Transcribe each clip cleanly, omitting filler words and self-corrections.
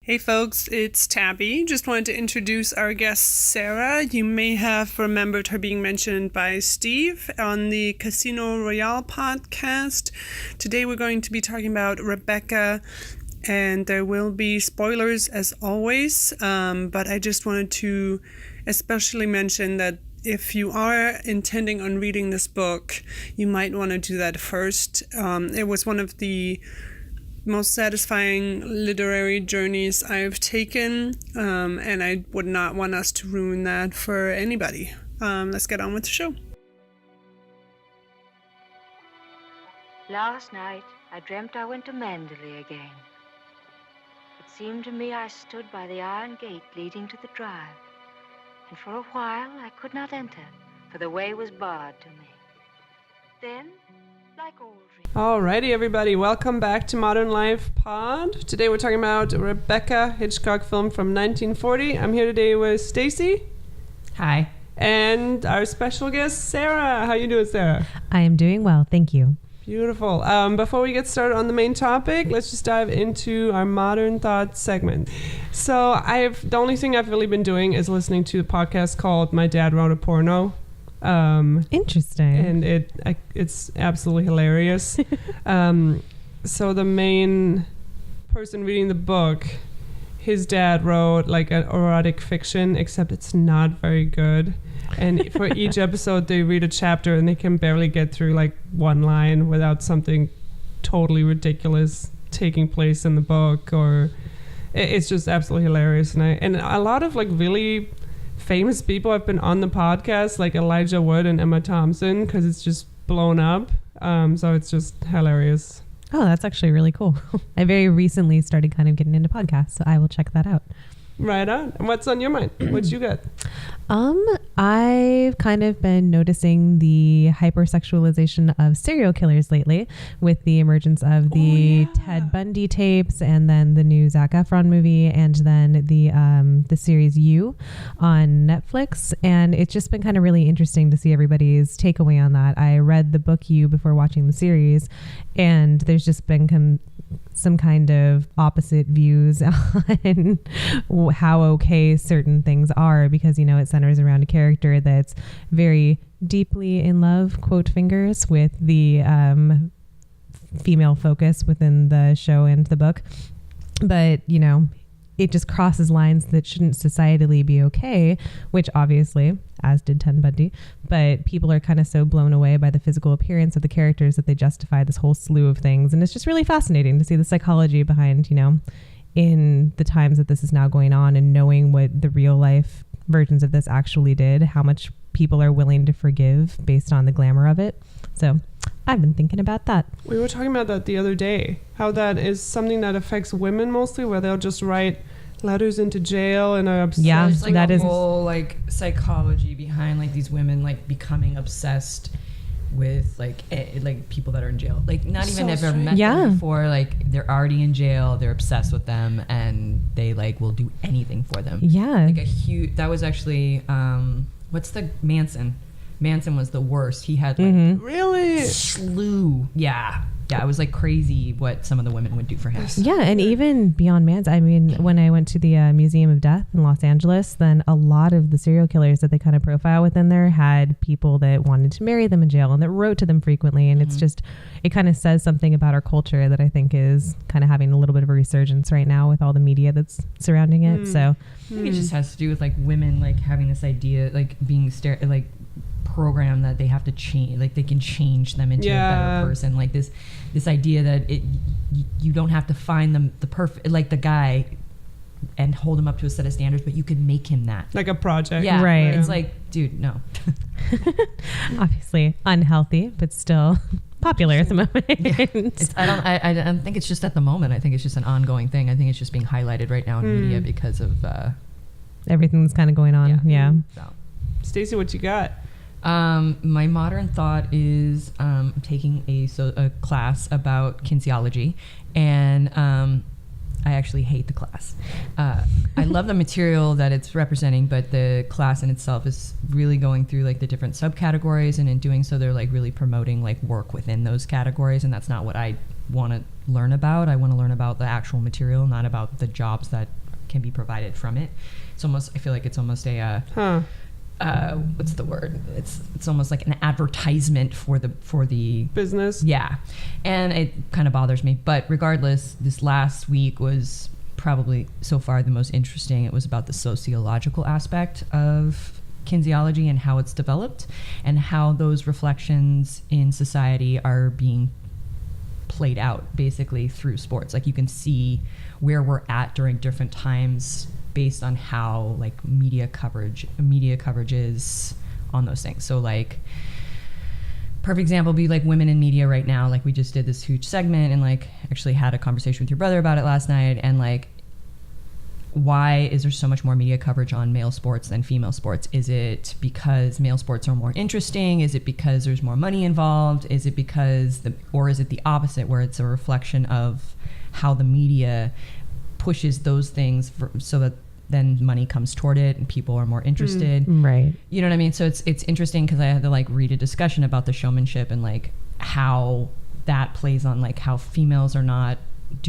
Hey folks, it's Tabby. Just wanted to introduce our guest Sarah. You may have remembered her being mentioned by Steve on the Casino Royale podcast. Today we're going to be talking about Rebecca, and there will be spoilers as always, but I just wanted to especially mention that if you are intending on reading this book, you might want to do that first. It was one of the most satisfying literary journeys I've taken, and I would not want us to ruin that for anybody. Let's get on with the show. Last night, I dreamt I went to Manderley again. It seemed to me I stood by the iron gate leading to the drive, and for a while I could not enter, for the way was barred to me. Then, like all dreams... Alrighty, everybody, welcome back to Modern Life Pod. Today we're talking about Rebecca, Hitchcock film from 1940. I'm here today with Stacy. Hi. And our special guest, Sarah. How you doing, Sarah? I am doing well, thank you. Beautiful. Before we get started on the main topic, let's just dive into our Modern Thoughts segment. So the only thing I've really been doing is listening to a podcast called My Dad Wrote a Porno. Interesting. And it's absolutely hilarious. So the main person reading the book, his dad wrote like an erotic fiction, except it's not very good. And for each episode they read a chapter and they can barely get through like one line without something totally ridiculous taking place in the book, or it's just absolutely hilarious. And a lot of like really famous people have been on the podcast, like Elijah Wood and Emma Thompson, because it's just blown up. So it's just hilarious. Oh, that's actually really cool. I very recently started kind of getting into podcasts, so I will check that out. Right on. And what's on your mind? What you got? I've kind of been noticing the hypersexualization of serial killers lately with the emergence of the Ted Bundy tapes, and then the new Zac Efron movie, and then the series You on Netflix. And it's just been kind of really interesting to see everybody's takeaway on that. I read the book You before watching the series, and there's just been some kind of opposite views on how okay certain things are, because, you know, it centers around a character that's very deeply in love, quote fingers, with the female focus within the show and the book. But, you know, it just crosses lines that shouldn't societally be okay, which obviously, as did Ted Bundy, but people are kind of so blown away by the physical appearance of the characters that they justify this whole slew of things. And it's just really fascinating to see the psychology behind, you know, in the times that this is now going on, and knowing what the real life versions of this actually did, how much people are willing to forgive based on the glamour of it. So I've been thinking about that. We were talking about that the other day, how that is something that affects women mostly, where they'll just write letters into jail and are obsessed. Yeah, there's like that is whole like psychology behind like these women like becoming obsessed with like people that are in jail, like not even ever met them before, like they're already in jail, they're obsessed with them, and they like will do anything for them. Like a huge, that was actually what's the Manson was the worst. He had like Really? slew. Yeah, it was like crazy what some of the women would do for him. Yeah, and even beyond Manson, I mean, when I went to the Museum of Death in Los Angeles, then a lot of the serial killers that they kind of profile within there had people that wanted to marry them in jail and that wrote to them frequently. And it's just, it kind of says something about our culture that I think is kind of having a little bit of a resurgence right now with all the media that's surrounding it. So I think it just has to do with like women like having this idea, like being program that they have to change, like they can change them into a better person, like this idea that you don't have to find them the perfect, like the guy, and hold him up to a set of standards, but you could make him that, like a project. Right. It's like, dude, no. Obviously unhealthy, but still popular at the moment. I don't think it's just at the moment. I think it's just an ongoing thing. I think it's just being highlighted right now in media because of everything that's kind of going on. So. Stacey, what you got? My modern thought is taking a class about kinesiology, and I actually hate the class. I love the material that it's representing, but the class in itself is really going through like the different subcategories, and in doing so they're like really promoting like work within those categories, and that's not what I want to learn about. I want to learn about the actual material, not about the jobs that can be provided from it. It's almost, I feel like it's almost a what's the word? It's almost like an advertisement for the business. Yeah, and it kind of bothers me. But regardless, this last week was probably so far the most interesting. It was about the sociological aspect of kinesiology and how it's developed, and how those reflections in society are being played out basically through sports. Like you can see where we're at during different times based on how like media coverage is on those things. So like perfect example would be like women in media right now. Like we just did this huge segment and like actually had a conversation with your brother about it last night, and like why is there so much more media coverage on male sports than female sports? Is it because male sports are more interesting? Is it because there's more money involved? Is it because or is it the opposite, where it's a reflection of how the media pushes those things so that then money comes toward it and people are more interested. Right. You know what I mean? So it's interesting because I had to like read a discussion about the showmanship and like how that plays on like how females do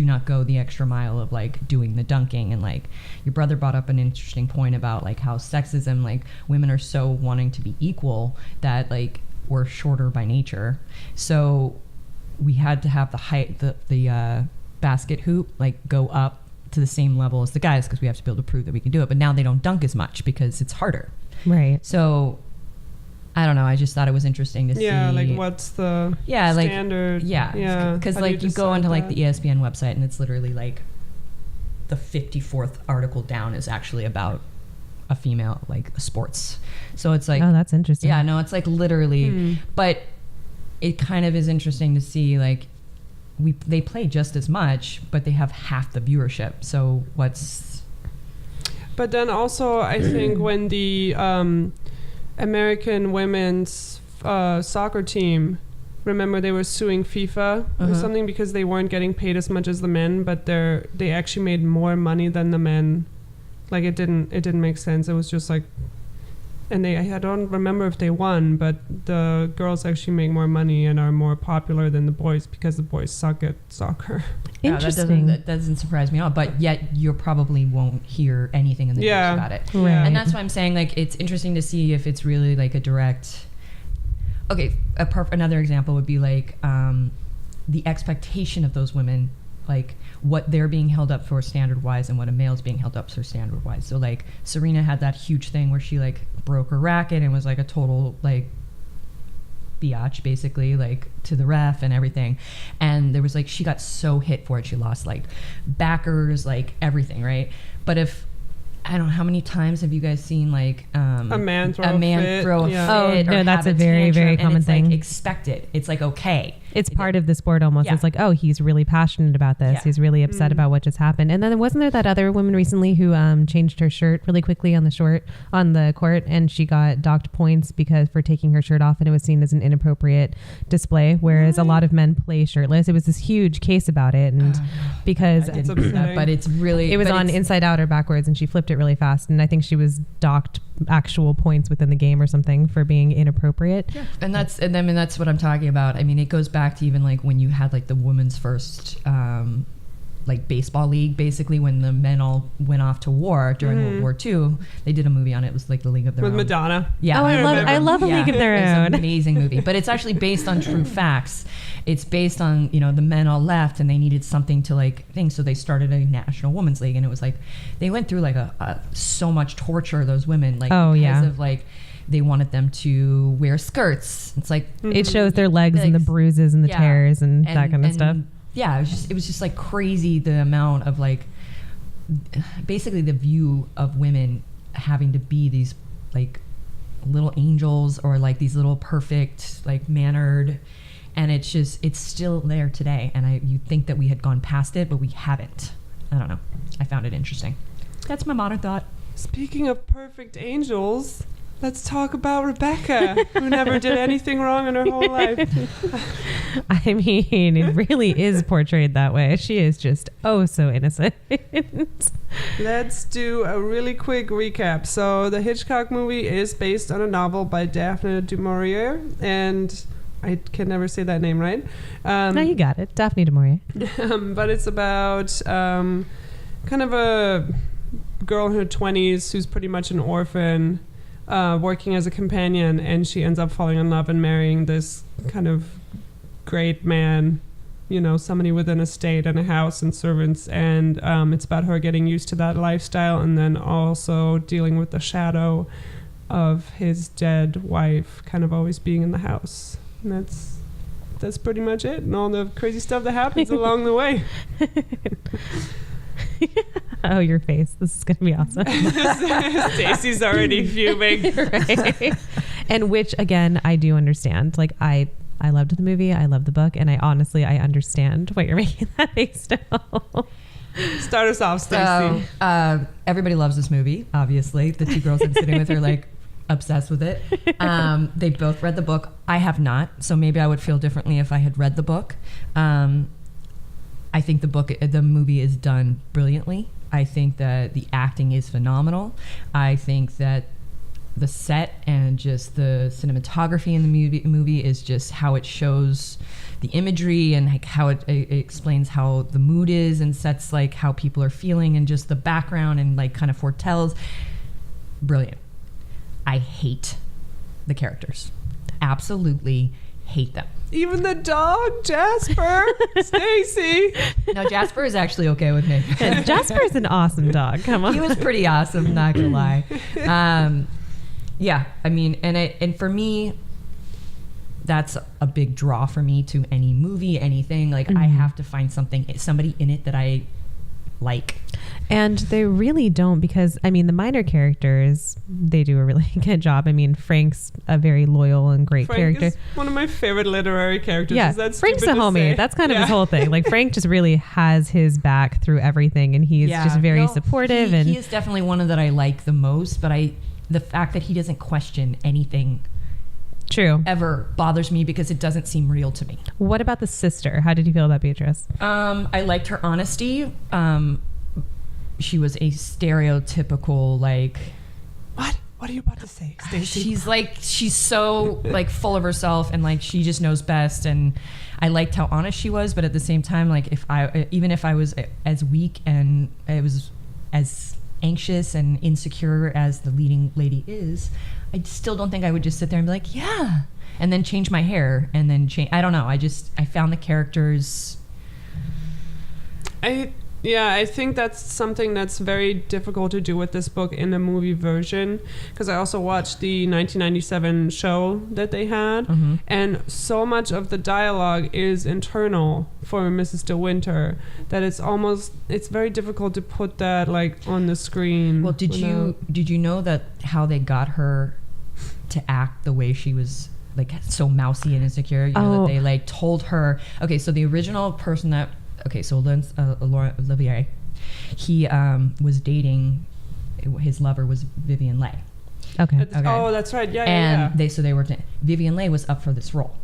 not go the extra mile of like doing the dunking. And like your brother brought up an interesting point about like how sexism, like women are so wanting to be equal that like we're shorter by nature. So we had to have the height, the basket hoop like go up to the same level as the guys because we have to be able to prove that we can do it. But now they don't dunk as much because it's harder. Right. So I don't know. I just thought it was interesting to see. Yeah, like what's the standard? Yeah. Because like you go onto like the ESPN website and it's literally like the 54th article down is actually about a female like sports. So it's like, oh, that's interesting. Yeah, no, it's like literally, but it kind of is interesting to see like they play just as much, but they have half the viewership. So what's... But then also, I think when the American women's soccer team, remember they were suing FIFA or something because they weren't getting paid as much as the men, but they actually made more money than the men. Like it didn't make sense. It was just like, and I don't remember if they won, but the girls actually make more money and are more popular than the boys because the boys suck at soccer. Interesting. That doesn't surprise me at all. But yet you probably won't hear anything in the news about it. Right. And that's why I'm saying like it's interesting to see if it's really like a direct. Okay, another example would be like the expectation of those women, like what they're being held up for standard wise and what a male's being held up for standard wise. So like Serena had that huge thing where she like broke her racket and was like a total like biatch basically like to the ref and everything. And there was like, she got so hit for it. She lost like backers, like everything. Right. But if, I don't know, how many times have you guys seen like a man throw a fit? Oh no, that's a very, very common thing. Like expected. It's like, okay. It's part of the sport almost. Yeah. It's like, oh, he's really passionate about this. Yeah. He's really upset about what just happened. And then wasn't there that other woman recently who changed her shirt really quickly on the court, and she got docked points because for taking her shirt off, and it was seen as an inappropriate display. Whereas a lot of men play shirtless. It was this huge case about it, and because I didn't do that, but it's really it was on inside out or backwards, and she flipped it really fast, and I think she was docked actual points within the game or something for being inappropriate. Yeah. And that's what I'm talking about. I mean, it goes back to even like when you had like the women's first like baseball league, basically when the men all went off to war during World War II. They did a movie on it. It was like The League of Their Own. With Madonna. Yeah. Oh, I love A League of Their Own. It's an amazing movie, but it's actually based on true facts. It's based on, you know, the men all left and they needed something to like think, so they started a National Women's League, and it was like they went through like so much torture, those women, like because of like they wanted them to wear skirts. It's like it shows their legs and the bruises and the tears and that kind of stuff. Yeah, it was just like crazy, the amount of like basically the view of women having to be these like little angels or like these little perfect like mannered, and it's still there today, and you'd think that we had gone past it, but we haven't. I don't know. I found it interesting. That's my modern thought. Speaking of perfect angels, let's talk about Rebecca, who never did anything wrong in her whole life. I mean, it really is portrayed that way. She is just so innocent. Let's do a really quick recap. So the Hitchcock movie is based on a novel by Daphne du Maurier, and I can never say that name right. No, you got it. Daphne du Maurier. But it's about kind of a girl in her 20s who's pretty much an orphan, working as a companion, and she ends up falling in love and marrying this kind of great man, you know, somebody with an estate and a house and servants, and it's about her getting used to that lifestyle and then also dealing with the shadow of his dead wife kind of always being in the house. And that's pretty much it, and all the crazy stuff that happens along the way. Oh, your face. This is going to be awesome. Stacey's already fuming. Right. And which, again, I do understand. Like, I loved the movie. I love the book. And I understand what you're making that face now. Start us off, Stacey. Everybody loves this movie, obviously. The two girls I'm sitting with are like obsessed with it. They both read the book. I have not, so maybe I would feel differently if I had read the book. I think the movie is done brilliantly. I think that the acting is phenomenal. I think that the set and just the cinematography in the movie is just how it shows the imagery and like how it explains how the mood is and sets like how people are feeling and just the background and like kind of foretells. Brilliant. I hate the characters. Absolutely hate them. Even the dog, Jasper. Stacey. No, Jasper is actually okay with me. And Jasper's an awesome dog. Come on. He was pretty awesome, not gonna lie. Yeah, I mean, and for me, that's a big draw for me to any movie, anything. Like, I have to find somebody in it that I like. And they really don't, because I mean the minor characters, they do a really good job. I mean, Frank's a very loyal and great character. Is one of my favorite literary characters. Yeah, is that Frank's a homie. That's kind of his whole thing. Like, Frank just really has his back through everything, and he's just very supportive. He is definitely one of that I like the most. But the fact that he doesn't question anything ever bothers me because it doesn't seem real to me. What about the sister? How did you feel about Beatrice? I liked her honesty. She was a stereotypical, like... What are you about to say, Stacey? She's so like full of herself and like she just knows best, and I liked how honest she was, but at the same time, like even if I was as weak and I was as anxious and insecure as the leading lady is, I still don't think I would just sit there and be like, yeah, and then change my hair and then change. I don't know. I found the characters. I think that's something that's very difficult to do with this book in the movie version, because I also watched the 1997 show that they had, and so much of the dialogue is internal for Mrs. De Winter that it's very difficult to put that like on the screen. Well, did you know that how they got her to act the way she was, like so mousy and insecure? You know, that they like told her, okay, so the original person that Laurent Olivier, he was dating, his lover was Vivian Leigh. Okay. Oh, that's right. Yeah, and they were Vivian Leigh was up for this role,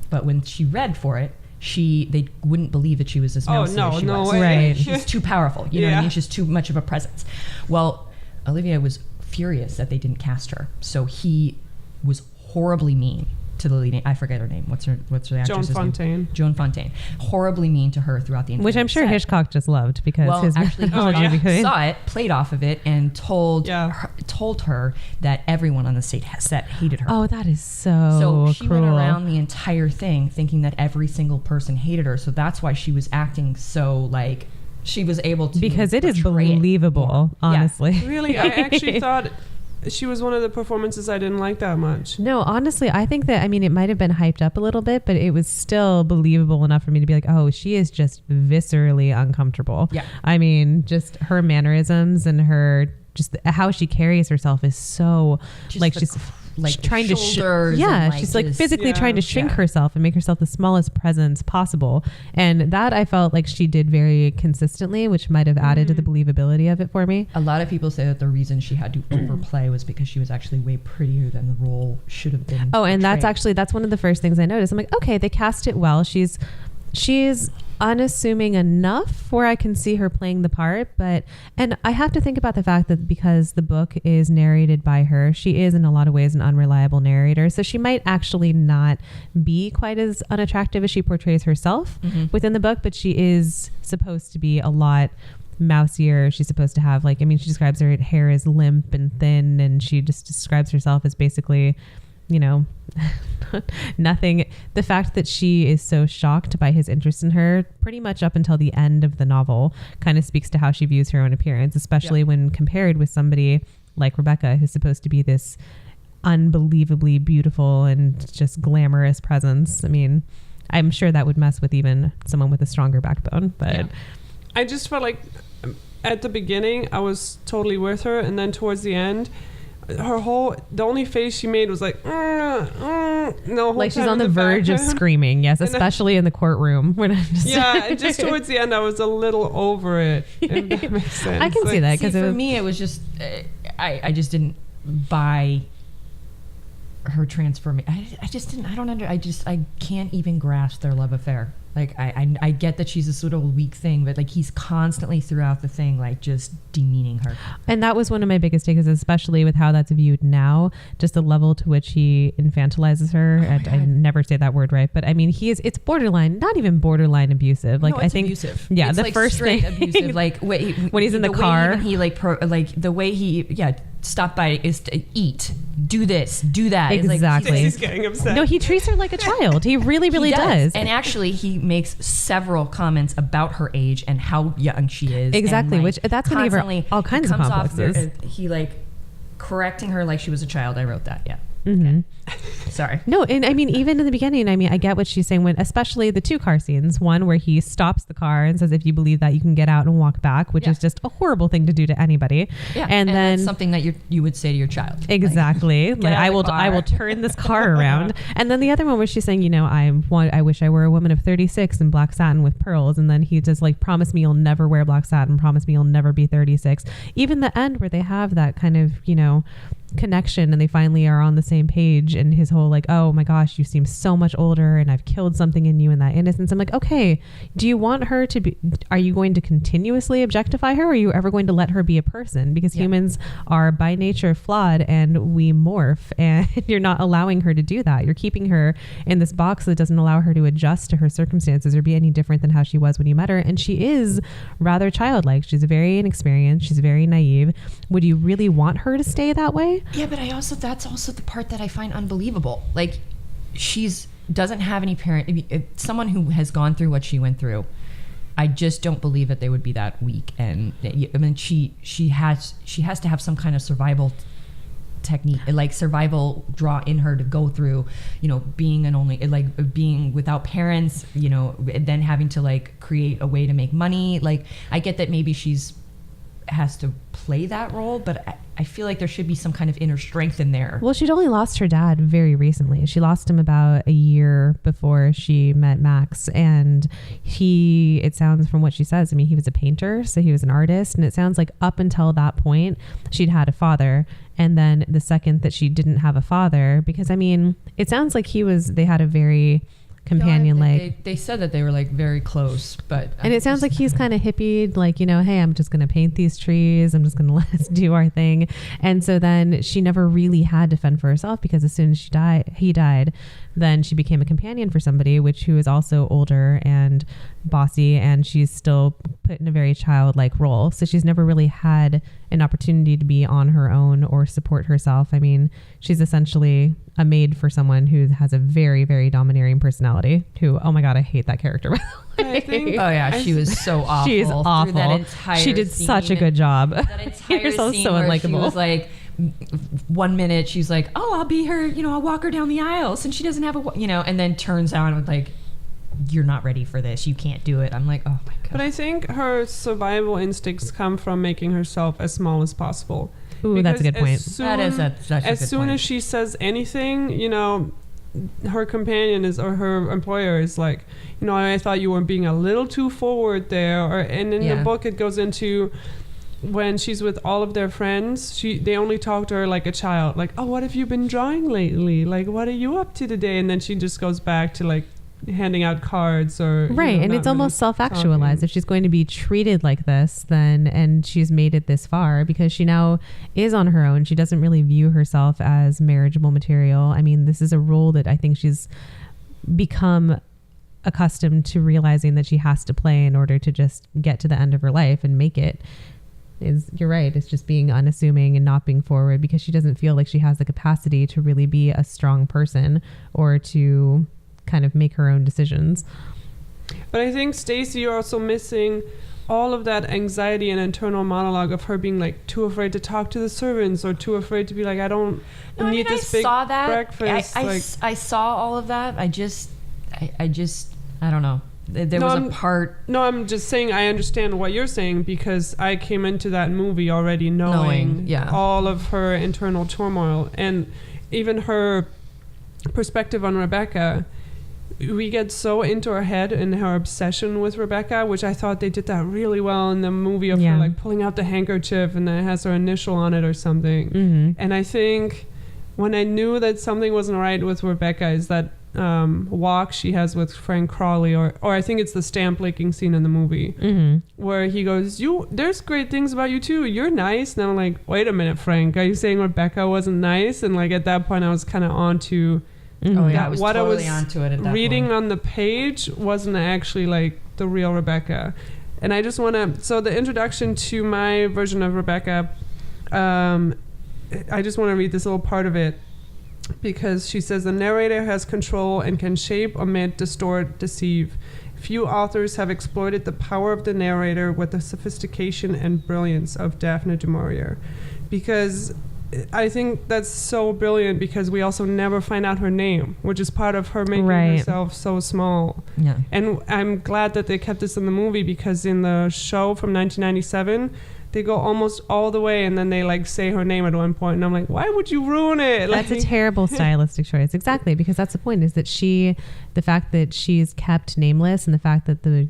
but when she read for it, they wouldn't believe that she was as mousy as she was. Right. She's too powerful. You know what I mean? She's too much of a presence. Well, Olivier was furious that they didn't cast her, so he was horribly mean to the leading, I forget her name. What's her actress's name? Joan Fontaine. Horribly mean to her throughout the entire Which I'm sure set. Hitchcock just loved because his actually saw it, played off of it, and told her that everyone on the set hated her. Oh, that is so she cruel. went around the entire thing thinking that every single person hated her. So that's why she was acting so like she was able to, because it is believable, honestly. Yeah. Really, I actually thought she was one of the performances I didn't like that much. No, honestly, I think that, I mean, it might have been hyped up a little bit, but it was still believable enough for me to be like, oh, she is just viscerally uncomfortable. Yeah. I mean, just her mannerisms and her, just how she carries herself is so, just like, she's like trying to she's like physically trying to shrink herself and make herself the smallest presence possible, and that I felt like she did very consistently, which might have added to the believability of it for me. A lot of people say that the reason she had to overplay was because she was actually way prettier than the role should have been. And that's one of the first things I noticed. I'm like, okay, they cast it well. She's unassuming enough where I can see her playing the part, and I have to think about the fact that because the book is narrated by her, she is in a lot of ways an unreliable narrator, so she might actually not be quite as unattractive as she portrays herself within the book, but she is supposed to be a lot mousier. She's supposed to have she describes her hair as limp and thin, and she just describes herself as basically, nothing. The fact that she is so shocked by his interest in her pretty much up until the end of the novel kind of speaks to how she views her own appearance, especially when compared with somebody like Rebecca, who's supposed to be this unbelievably beautiful and just glamorous presence. I mean, I'm sure that would mess with even someone with a stronger backbone, but I just felt like at the beginning I was totally with her, and then towards the end the only face she made was like like she's on the verge of screaming. Yes, especially in the courtroom when I'm just and just towards the end I was a little over it, if that makes sense. I can see that, because for me it was just I just didn't buy her transformation. I can't even grasp their love affair. Like I get that she's this little weak thing, but like he's constantly throughout the thing like just demeaning her. And that was one of my biggest takes, especially with how that's viewed now, just the level to which he infantilizes her. I never say that word right, but I mean it's borderline, not even borderline abusive. Like, no, I think abusive. Yeah, it's the like first thing abusive. Like when he's in the car, he the way he stop by is to eat, do this, do that. Exactly. He's getting upset. No, he treats her like a child. He really does. And actually he makes several comments about her age and how young she is. Exactly, and, which that's going to give her all kinds of complexes. He correcting her like she was a child. I wrote that. Yeah. Mm-hmm. Okay. Sorry. No, and I mean, even in the beginning, I get what she's saying, when especially the two car scenes, one where he stops the car and says, if you believe that, you can get out and walk back, which is just a horrible thing to do to anybody. Yeah. And then it's something that you would say to your child. Exactly. Like I will turn this car around. And then the other one where she's saying, I wish I were a woman of 36 in black satin with pearls. And then he just promise me you'll never wear black satin, promise me you'll never be 36. Even the end where they have that kind of, connection and they finally are on the same page, and his whole oh my gosh, you seem so much older and I've killed something in you, in that innocence. I'm like, okay, do you want her to be, are you going to continuously objectify her, or are you ever going to let her be a person? Because humans are by nature flawed and we morph, and you're not allowing her to do that. You're keeping her in this box that doesn't allow her to adjust to her circumstances or be any different than how she was when you met her. And she is rather childlike. She's very inexperienced. She's very naive. Would you really want her to stay that way? Yeah, but that's also the part that I find unbelievable. Like, doesn't have any parent. Someone who has gone through what she went through, I just don't believe that they would be that weak. And I mean, she has to have some kind of survival technique, like survival draw in her to go through, being without parents, then having to create a way to make money. Like, I get that maybe has to play that role, but I feel like there should be some kind of inner strength in there. Well, she'd only lost her dad very recently. She lost him about a year before she met Max, and it sounds from what she says, he was a painter, so he was an artist, and it sounds like up until that point she'd had a father, and then the second that she didn't have a father, because it sounds like they had a very companion, they said that they were very close, but and it sounds like he's kind of hippied, hey, I'm just gonna paint these trees, I'm just gonna let us do our thing. And so then she never really had to fend for herself, because as soon as he died, then she became a companion for somebody who is also older and bossy, and she's still put in a very childlike role. So she's never really had an opportunity to be on her own or support herself. She's essentially a maid for someone who has a very, very domineering personality, who, oh my God, I hate that character. She was so awful. She's awful. Through that entire she did scene, such a good job. That entire so scene unlikable. She was 1 minute she's like, oh, I'll be her, I'll walk her down the aisle since she doesn't have and then turns out with you're not ready for this, you can't do it. I'm like, oh my God. But I think her survival instincts come from making herself as small as possible. Ooh, that's a good point. As soon as she says anything, her companion or her employer is like, I thought you were being a little too forward there. And in the book it goes into when she's with all of their friends, they only talk to her like a child. Like, oh, what have you been drawing lately? Like, what are you up to today? And then she just goes back to handing out cards or right. And it's almost self-actualized. If she's going to be treated like this, then, and she's made it this far because she now is on her own. She doesn't really view herself as marriageable material. I mean, this is a role that I think she's become accustomed to realizing that she has to play in order to just get to the end of her life and make it. You're right. It's just being unassuming and not being forward because she doesn't feel like she has the capacity to really be a strong person or to kind of make her own decisions. But I think, Stacey, you're also missing all of that anxiety and internal monologue of her being like too afraid to talk to the servants or too afraid to be like, I don't need this big breakfast. I saw all of that. I don't know. There was a part. No, I'm just saying I understand what you're saying because I came into that movie already knowing all of her internal turmoil and even her perspective on Rebecca. We get so into her head and her obsession with Rebecca, which I thought they did that really well in the movie of her like pulling out the handkerchief and then it has her initial on it or something. Mm-hmm. And I think when I knew that something wasn't right with Rebecca is that walk she has with Frank Crawley or I think it's the stamp licking scene in the movie where he goes, there's great things about you too, you're nice. And I'm like, wait a minute, Frank, are you saying Rebecca wasn't nice? And like at that point I was kind of on to I was what totally I was onto it at that reading point. On the page wasn't actually like the real Rebecca. And I just want to, so the introduction to my version of Rebecca, I just want to read this little part of it. Because she says the narrator has control and can shape, omit, distort, deceive. Few authors have exploited the power of the narrator with the sophistication and brilliance of Daphne du Maurier. Because I think that's so brilliant because we also never find out her name, which is part of her making herself so small. Yeah. And I'm glad that they kept this in the movie because in the show from 1997, they go almost all the way and then they like say her name at one point and I'm like, why would you ruin it? That's a terrible stylistic choice. Exactly, because that's the point is that the fact that she's kept nameless and the fact that the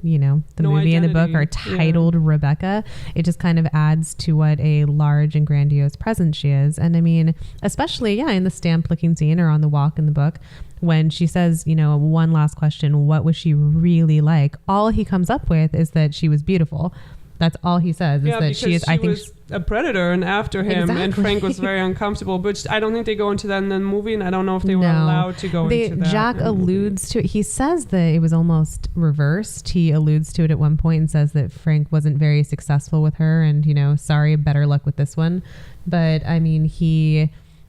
movie and the book are titled Rebecca, it just kind of adds to what a large and grandiose presence she is. And I mean, especially in the stamp licking scene or on the walk in the book, when she says, one last question, what was she really like? All he comes up with is that she was beautiful. That's all he says is that she is. I think was a predator and after him, and Frank was very uncomfortable. But I don't think they go into that in the movie, and I don't know if they were allowed to go into that. Jack alludes to it. He says that it was almost reversed. He alludes to it at one point and says that Frank wasn't very successful with her, and sorry, better luck with this one. But I mean,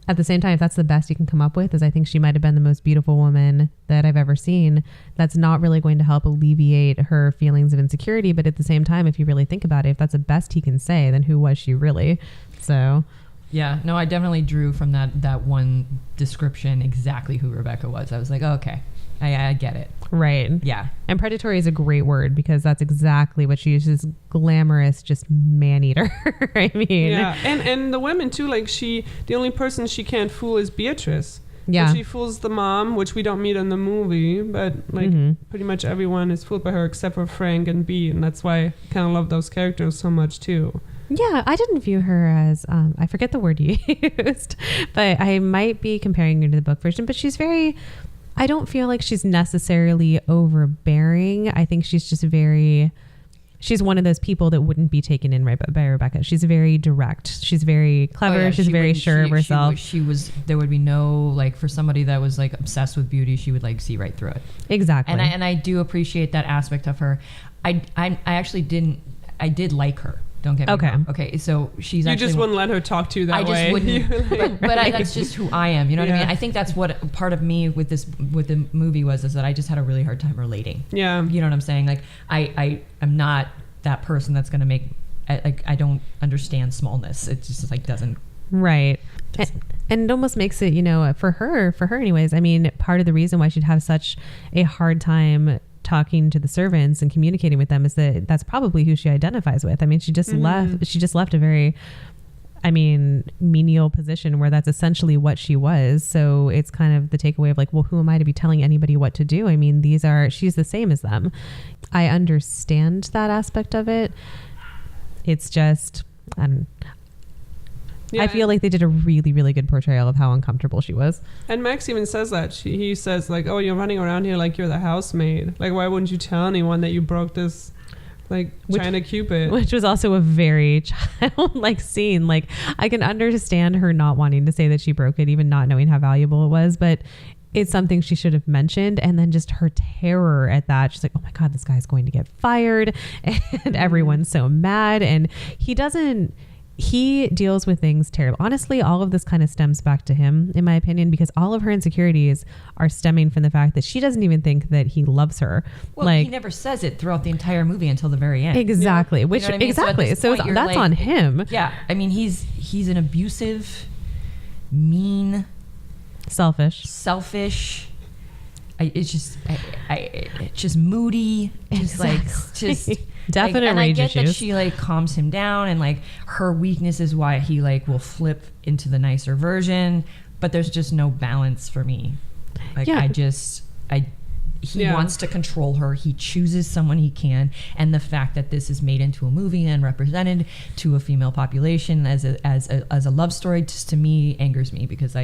at the same time, if that's the best you can come up with, is I think she might have been the most beautiful woman that I've ever seen. That's not really going to help alleviate her feelings of insecurity. But at the same time, if you really think about it, if that's the best he can say, then who was she really? So, yeah, no, I definitely drew from that one description exactly who Rebecca was. I was like, oh, okay, I get it. Right. Yeah. And predatory is a great word because that's exactly what she is. Just glamorous, just man-eater. I mean. Yeah. And the women too, like the only person she can't fool is Beatrice. Yeah. But she fools the mom, which we don't meet in the movie, but like pretty much everyone is fooled by her except for Frank and Bea, and that's why I kind of love those characters so much too. Yeah, I didn't view her as, I forget the word you used, but I might be comparing her to the book version, but I don't feel like she's necessarily overbearing. I think she's just she's one of those people that wouldn't be taken in by Rebecca. She's very direct. She's very clever. She's very sure of herself. There would be no, like, for somebody that was like obsessed with beauty, she would like see right through it. Exactly. And I do appreciate that aspect of her. I did like her. Don't get me wrong. Okay, so she's you just wouldn't let her talk to you that way. I just wouldn't. but that's just who I am. You know what I mean? I think that's what part of me with the movie is that I just had a really hard time relating. Yeah. You know what I'm saying? Like I am not that person that's going to make I don't understand smallness. It just like doesn't. Right. And it almost makes it, for her anyways. I mean, part of the reason why she'd have such a hard time talking to the servants and communicating with them is that that's probably who she identifies with. I mean, she just left a very, menial position where that's essentially what she was. So it's kind of the takeaway of like, well, who am I to be telling anybody what to do? I mean, she's the same as them. I understand that aspect of it. It's just, I feel like they did a really, really good portrayal of how uncomfortable she was. And Max even says that. He says, like, oh, you're running around here like you're the housemaid. Like, why wouldn't you tell anyone that you broke this, like, China Cupid? Which was also a very childlike scene. Like, I can understand her not wanting to say that she broke it, even not knowing how valuable it was, but it's something she should have mentioned. And then just her terror at that. She's like, oh my God, this guy's going to get fired. And everyone's so mad. And he deals with things terrible. Honestly, all of this kind of stems back to him, in my opinion, because all of her insecurities are stemming from the fact that she doesn't even think that he loves her. Well, like, he never says it throughout the entire movie until the very end. Exactly. Yeah. Which, you know what I mean? Exactly. So that's like, on him. Yeah. I mean, he's an abusive, mean, selfish. It's just moody. Just exactly. like, definite and rage I get issues. that she like calms him down, and like her weakness is why he like will flip into the nicer version, but there's just no balance for me. Like he wants to control her. He chooses someone he can, and the fact that this is made into a movie and represented to a female population as a love story, just to me angers me, because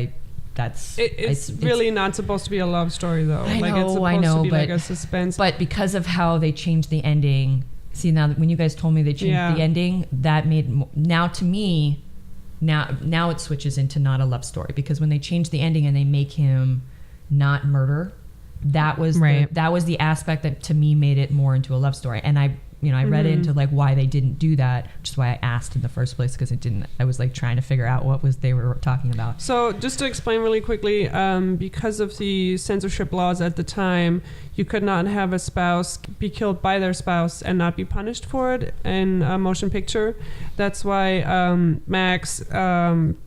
it's really not supposed to be a love story, though. I like, know, it's supposed to be but, like a suspense. But because of how they changed the ending, see, now when you guys told me they changed the ending, that made now to me, now it switches into not a love story, because when they change the ending and they make him not murder, that was the aspect that to me made it more into a love story. And I read into like why they didn't do that, which is why I asked in the first place, because I was like trying to figure out what they were talking about. So just to explain really quickly, because of the censorship laws at the time, you could not have a spouse be killed by their spouse and not be punished for it in a motion picture. That's why Max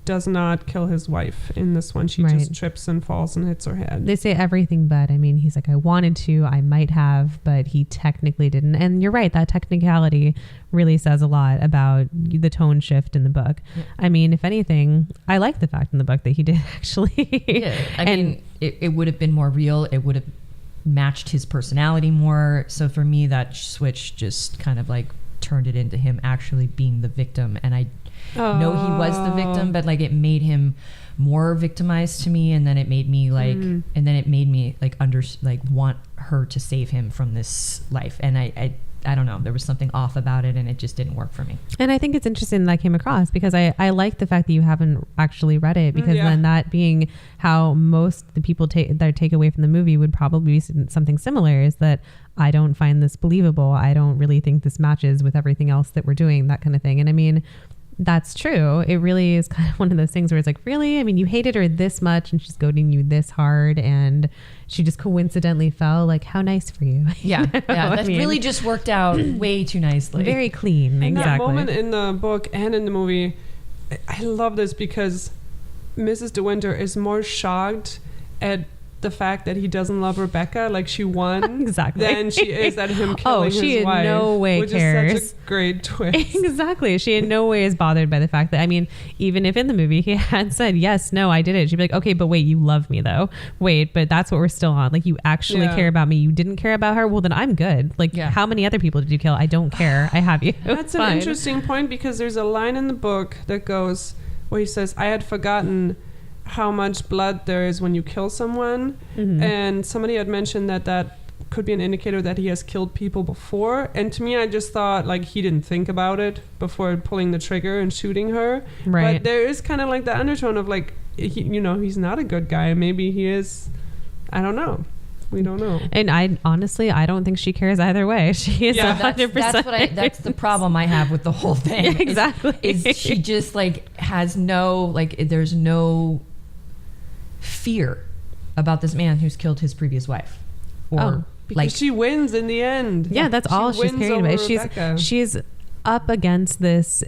does not kill his wife in this one. She just trips and falls and hits her head. They say everything but. I mean, he's like, I wanted to, I might have, but he technically didn't. And you're right, that technicality really says a lot about the tone shift in the book. Yeah. I mean, if anything, I like the fact in the book that he did actually. Yeah, I mean, it would have been more real. It would have matched his personality more. So for me, that switch just kind of like turned it into him actually being the victim. And I know he was the victim, but like it made him more victimized to me. And then it made me like, want her to save him from this life. And I don't know, there was something off about it, and it just didn't work for me. And I think it's interesting that came across, because I like the fact that you haven't actually read it, because then that being how most the people take away from the movie would probably be something similar, is that I don't find this believable. I don't really think this matches with everything else that we're doing, that kind of thing. And I mean, that's true. It really is kind of one of those things where it's like, really? I mean, you hated her this much and she's goading you this hard, and she just coincidentally fell. Like, how nice for you. Yeah. That really just worked out way too nicely. Very clean. And exactly. that moment in the book and in the movie, I love this, because Mrs. De Winter is more shocked at the fact that he doesn't love Rebecca, like she won, exactly, than she is at him killing his wife. She in no way which cares. is such a great twist. Exactly. She in no way is bothered by the fact that, I mean, even if in the movie he had said, yes, no, I did it, she'd be like, okay, but wait, you love me though. Wait, but that's what we're still on. Like, you actually care about me. You didn't care about her. Well, then I'm good. Like, how many other people did you kill? I don't care. I have you. That's an interesting point, because there's a line in the book that goes, where he says, I had forgotten how much blood there is when you kill someone, and somebody had mentioned that could be an indicator that he has killed people before. And to me, I just thought like he didn't think about it before pulling the trigger and shooting her. Right. But there is kind of like the undertone of like, he's not a good guy. Maybe he is. I don't know. We don't know. And I don't think she cares either way. She is 100%. That's the problem I have with the whole thing. Exactly. Is she just like has no, like, there's no fear about this man who's killed his previous wife, or because she wins in the end. Yeah, that's all she's caring about. She's up against this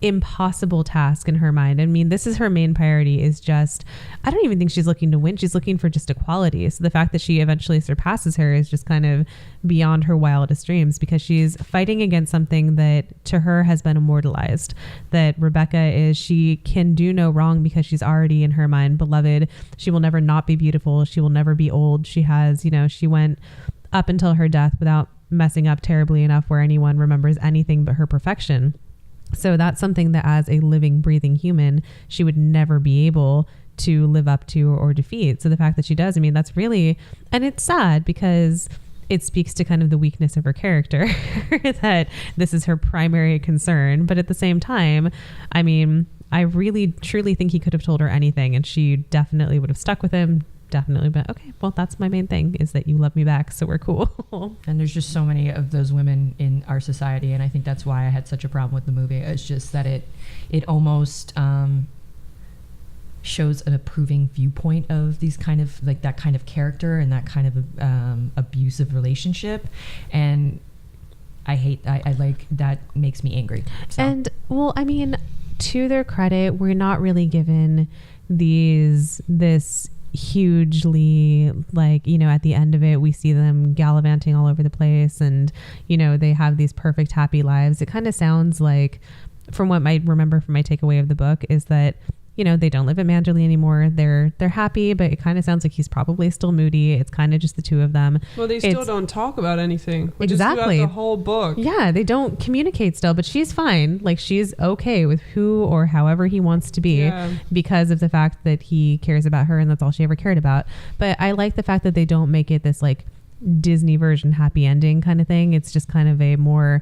impossible task in her mind. I mean, this is her main priority, is just, I don't even think she's looking to win. She's looking for just equality. So the fact that she eventually surpasses her is just kind of beyond her wildest dreams, because she's fighting against something that to her has been immortalized, that Rebecca she can do no wrong, because she's already in her mind beloved. She will never not be beautiful. She will never be old. She has, she went up until her death without messing up terribly enough where anyone remembers anything but her perfection. So that's something that as a living, breathing human, she would never be able to live up to or defeat. So the fact that she does, I mean, that's really, and it's sad because it speaks to kind of the weakness of her character that this is her primary concern. But at the same time, I mean, I really truly think he could have told her anything and she definitely would have stuck with him. Definitely been, okay, well, that's my main thing, is that you love me back, so we're cool. And there's just so many of those women in our society, and I think that's why I had such a problem with the movie. It's just that it almost shows an approving viewpoint of these kind of, like, that kind of character and that kind of abusive relationship, and I like, that makes me angry. So. And, well, I mean, to their credit, we're not really given this hugely, like, you know, at the end of it we see them gallivanting all over the place and, you know, they have these perfect happy lives. It kind of sounds like, from what I remember from my takeaway of the book, is that, you know, they don't live at Manderley anymore. They're happy, but it kind of sounds like he's probably still moody. It's kind of just the two of them. Well, they still don't talk about anything. Exactly. Just the whole book. Yeah, they don't communicate still, but she's fine. Like, she's okay with who or however he wants to be because of the fact that he cares about her and that's all she ever cared about. But I like the fact that they don't make it this, like, Disney version happy ending kind of thing. It's just kind of a more,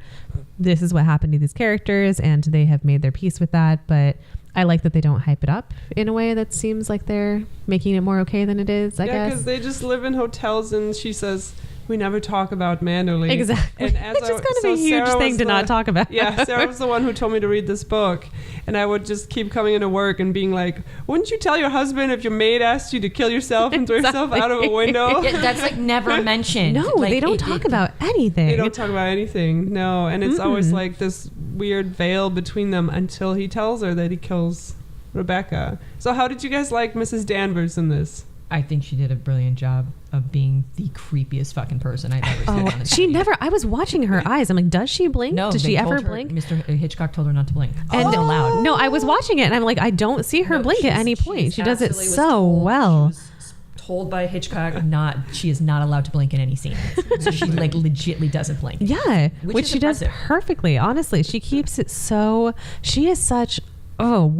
this is what happened to these characters and they have made their peace with that. But I like that they don't hype it up in a way that seems like they're making it more okay than it is, I guess. Yeah, because they just live in hotels and she says, we never talk about Manderley. Exactly. And as it's just kind of a huge thing to not talk about. Yeah, Sarah was the one who told me to read this book. And I would just keep coming into work and being like, wouldn't you tell your husband if your maid asked you to kill yourself and throw yourself out of a window? Yeah, that's like never mentioned. No, like, they don't talk about anything. They don't talk about anything, no. And it's always like this weird veil between them until he tells her that he kills Rebecca. So how did you guys like Mrs. Danvers in this? I think she did a brilliant job of being the creepiest fucking person I've ever seen. On she never. I was watching her eyes. I'm like, does she blink? No, does she ever blink? Mr. Hitchcock told her not to blink. And wasn't allowed. No, I was watching it, and I'm like, I don't see her blink at any point. She does it so well. She was told by Hitchcock she is not allowed to blink in any scene. So she like legitimately doesn't blink. Yeah, which she impressive. does perfectly. Honestly, she keeps it so. She is such.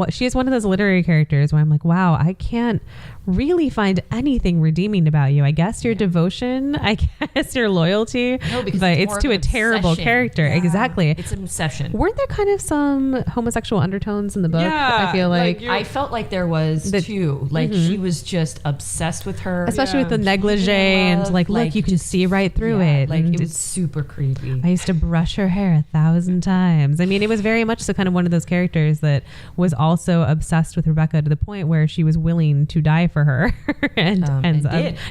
She is one of those literary characters where I'm like, wow, I can't really find anything redeeming about you. I guess your devotion, I guess your loyalty, but it's to a terrible character. Yeah. Exactly. It's an obsession. Weren't there kind of some homosexual undertones in the book? Yeah, I feel like I felt like there was too. Like she was just obsessed with her, especially with the negligee and like look, you can see right through it. Like it was super creepy. I used to brush her hair 1,000 times. I mean, it was very much so kind of one of those characters that was also obsessed with Rebecca to the point where she was willing to die for her and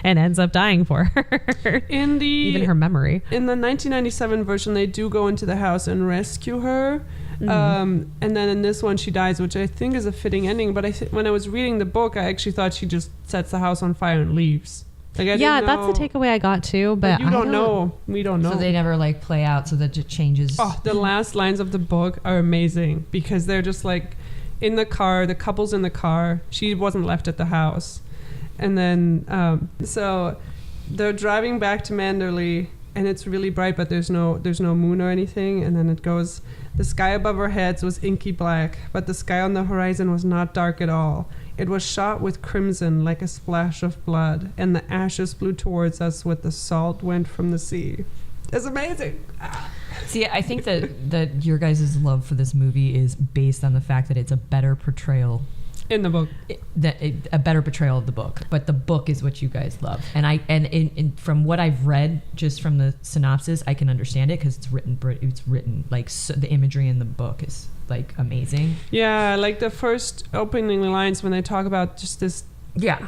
ends up dying for her. Even her memory. In the 1997 version, they do go into the house and rescue her. And then in this one, she dies, which I think is a fitting ending. But when I was reading the book, I actually thought she just sets the house on fire and leaves. Like, that's the takeaway I got too. But you don't know. We don't know. So they never like play out so that it changes. Oh, the last lines of the book are amazing because they're just like in the car. The couple's in the car. She wasn't left at the house. And then, so they're driving back to Manderley, and it's really bright, but there's no moon or anything. And then it goes, the sky above our heads was inky black, but the sky on the horizon was not dark at all. It was shot with crimson like a splash of blood, and the ashes blew towards us with the salt wind from the sea. It's amazing. See, I think that your guys' love for this movie is based on the fact that it's a better portrayal in the book, a better portrayal of the book, but the book is what you guys love, and from what I've read, just from the synopsis, I can understand it because it's written like so, the imagery in the book is like amazing. Yeah, like the first opening lines when they talk about just this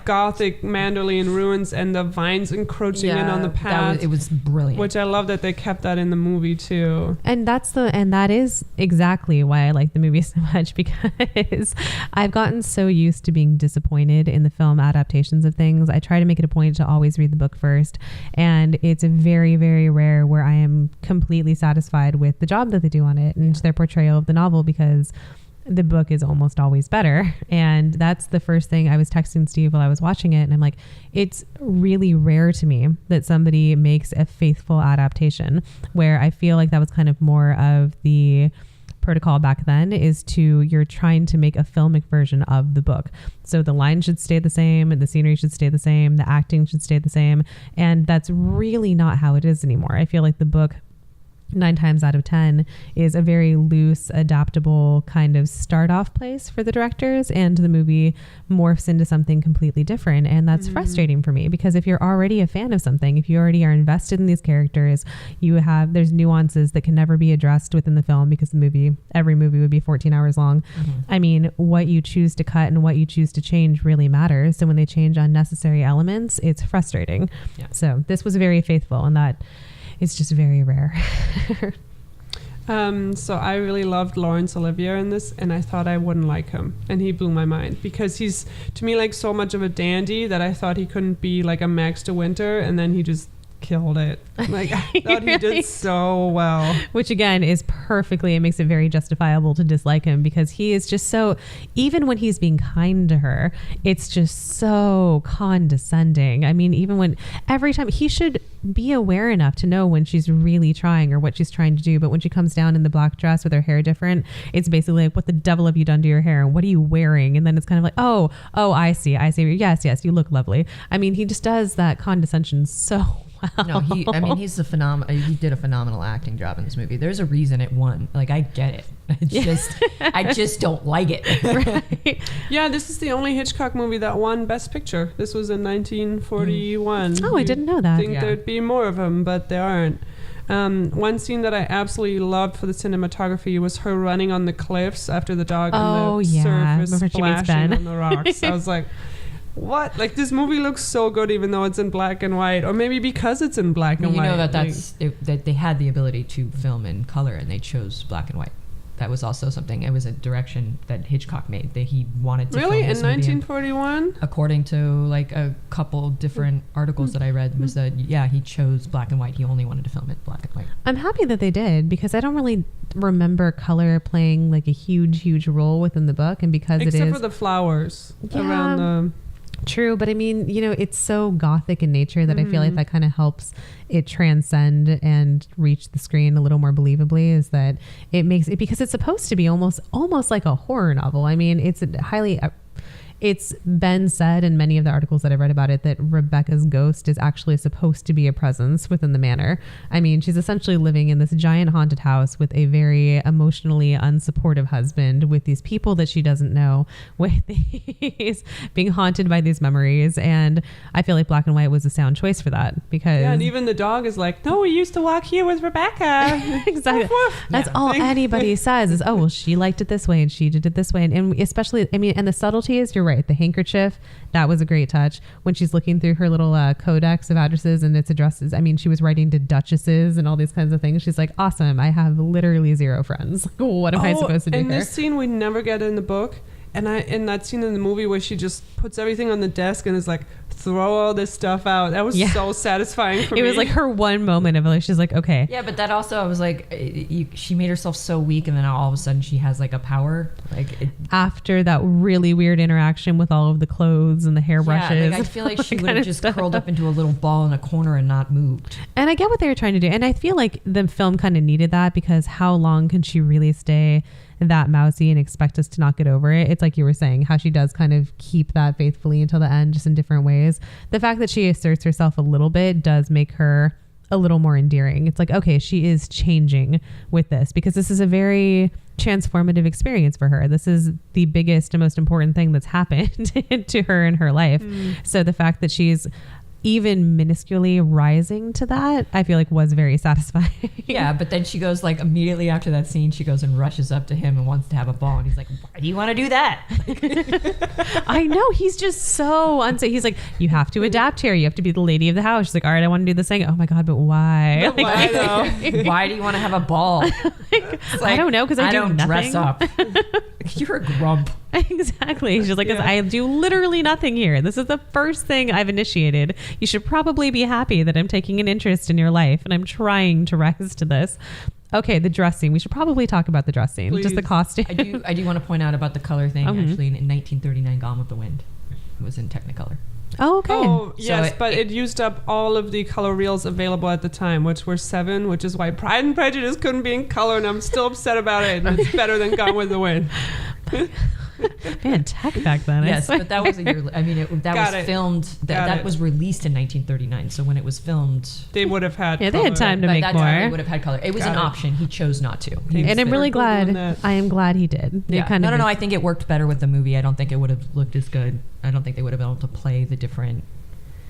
gothic Manderley in ruins and the vines encroaching in on the path. It was brilliant. Which I love that they kept that in the movie too. And that is exactly why I like the movie so much, because I've gotten so used to being disappointed in the film adaptations of things. I try to make it a point to always read the book first, and it's very, very rare where I am completely satisfied with the job that they do on it and their portrayal of the novel, because the book is almost always better. And that's the first thing I was texting Steve while I was watching it. And I'm like, it's really rare to me that somebody makes a faithful adaptation, where I feel like that was kind of more of the protocol back then is you're trying to make a filmic version of the book. So the lines should stay the same, the scenery should stay the same, the acting should stay the same. And that's really not how it is anymore. I feel like the book 9 times out of 10 is a very loose, adaptable kind of start off place for the directors, and the movie morphs into something completely different. And that's frustrating for me, because if you're already a fan of something, if you already are invested in these characters, there's nuances that can never be addressed within the film, because every movie would be 14 hours long. I mean, what you choose to cut and what you choose to change really matters. So when they change unnecessary elements, it's frustrating. Yeah. So this was very faithful, and that it's just very rare. So I really loved Laurence Olivier in this, and I thought I wouldn't like him, and he blew my mind, because he's, to me, like so much of a dandy that I thought he couldn't be like a Max de Winter, and then he just killed it. Like, I thought he did so well. Which again is perfectly, it makes it very justifiable to dislike him, because he is just so, even when he's being kind to her, it's just so condescending. I mean, every time, he should be aware enough to know when she's really trying or what she's trying to do. But when she comes down in the black dress with her hair different, it's basically like, what the devil have you done to your hair? And what are you wearing? And then it's kind of like, oh, I see. Yes, you look lovely. I mean, he just does that condescension so well. No, he did a phenomenal acting job in this movie. There's a reason it won. Like, I get it. I just don't like it. Right. Yeah, this is the only Hitchcock movie that won Best Picture. This was in 1941. Oh, I didn't know that. I think there'd be more of them, but there aren't. One scene that I absolutely loved for the cinematography was her running on the cliffs after the dog on the surface splashing on the rocks. I was like, what? Like, this movie looks so good even though it's in black and white, or maybe because it's in black and white. You know that they had the ability to film in color, and they chose black and white. That was also something. It was a direction that Hitchcock made. That he wanted to really film in 1941. According to like a couple different articles that I read, was that he chose black and white. He only wanted to film it black and white. I'm happy that they did, because I don't really remember color playing like a huge role within the book, and because except for the flowers around the. True, but I mean, it's so gothic in nature that I feel like that kind of helps it transcend and reach the screen a little more believably, is that it makes it, because it's supposed to be almost like a horror novel. I mean, it's been said in many of the articles that I've read about it that Rebecca's ghost is actually supposed to be a presence within the manor. I mean, she's essentially living in this giant haunted house with a very emotionally unsupportive husband, with these people that she doesn't know, with these being haunted by these memories. And I feel like black and white was a sound choice for that, because and even the dog is like, no, we used to walk here with Rebecca. Exactly. That's all anybody says is, oh, well, she liked it this way and she did it this way. And especially, I mean, and the subtleties, you're right. The handkerchief, that was a great touch. When she's looking through her little codex of addresses and its addresses, I mean, she was writing to duchesses and all these kinds of things. She's like, awesome, I have literally 0 friends. What am I supposed to do and here? This scene we never get in the book, and in that scene in the movie where she just puts everything on the desk and is like, throw all this stuff out. That was so satisfying for me. It was like her one moment of like, she's like, okay. Yeah, but that also, I was like, she made herself so weak, and then all of a sudden she has like a power. After that really weird interaction with all of the clothes and the hairbrushes. Yeah, like, I feel like she would have just curled up into a little ball in a corner and not moved. And I get what they were trying to do. And I feel like the film kind of needed that, because how long can she really stay that mousy and expect us to not get over it? It's like you were saying, how she does kind of keep that faithfully until the end, just in different ways. The fact that she asserts herself a little bit does make her a little more endearing. It's like, okay, she is changing with this, because this is a very transformative experience for her. This is the biggest and most important thing that's happened to her in her life. So the fact that she's even minusculely rising to that, I feel like was very satisfying. Yeah, but then she goes, like, immediately after that scene, she goes and rushes up to him and wants to have a ball, and he's like, why do you want to do that? I know, he's just so unsafe. He's like, you have to adapt here, you have to be the lady of the house. She's like, all right, I want to do this thing. Oh my god, but why? But why though? Why do you want to have a ball? I don't know, because I do don't nothing. Dress up. You're a grump. Exactly. She's like, I do literally nothing here. This is the first thing I've initiated. You should probably be happy that I'm taking an interest in your life and I'm trying to rise to this. Okay, the dress scene. We should probably talk about the dress scene. Please. Just the costume. I do want to point out about the color thing. Actually, in 1939, Gone with the Wind, it was in Technicolor. Oh, okay. Oh, yes, but it used up all of the color reels available at the time, which were 7, which is why Pride and Prejudice couldn't be in color, and I'm still upset about it. And it's better than Gone with the Wind. Man, tech back then. Yes, but that was a year. I mean, filmed. That was released in 1939. So when it was filmed, they would have had. Yeah, they had time to make more. They would have had color. It was an option. He chose not to. And I'm really glad. I am glad he did. Yeah. No. I think it worked better with the movie. I don't think it would have looked as good. I don't think they would have been able to play the different.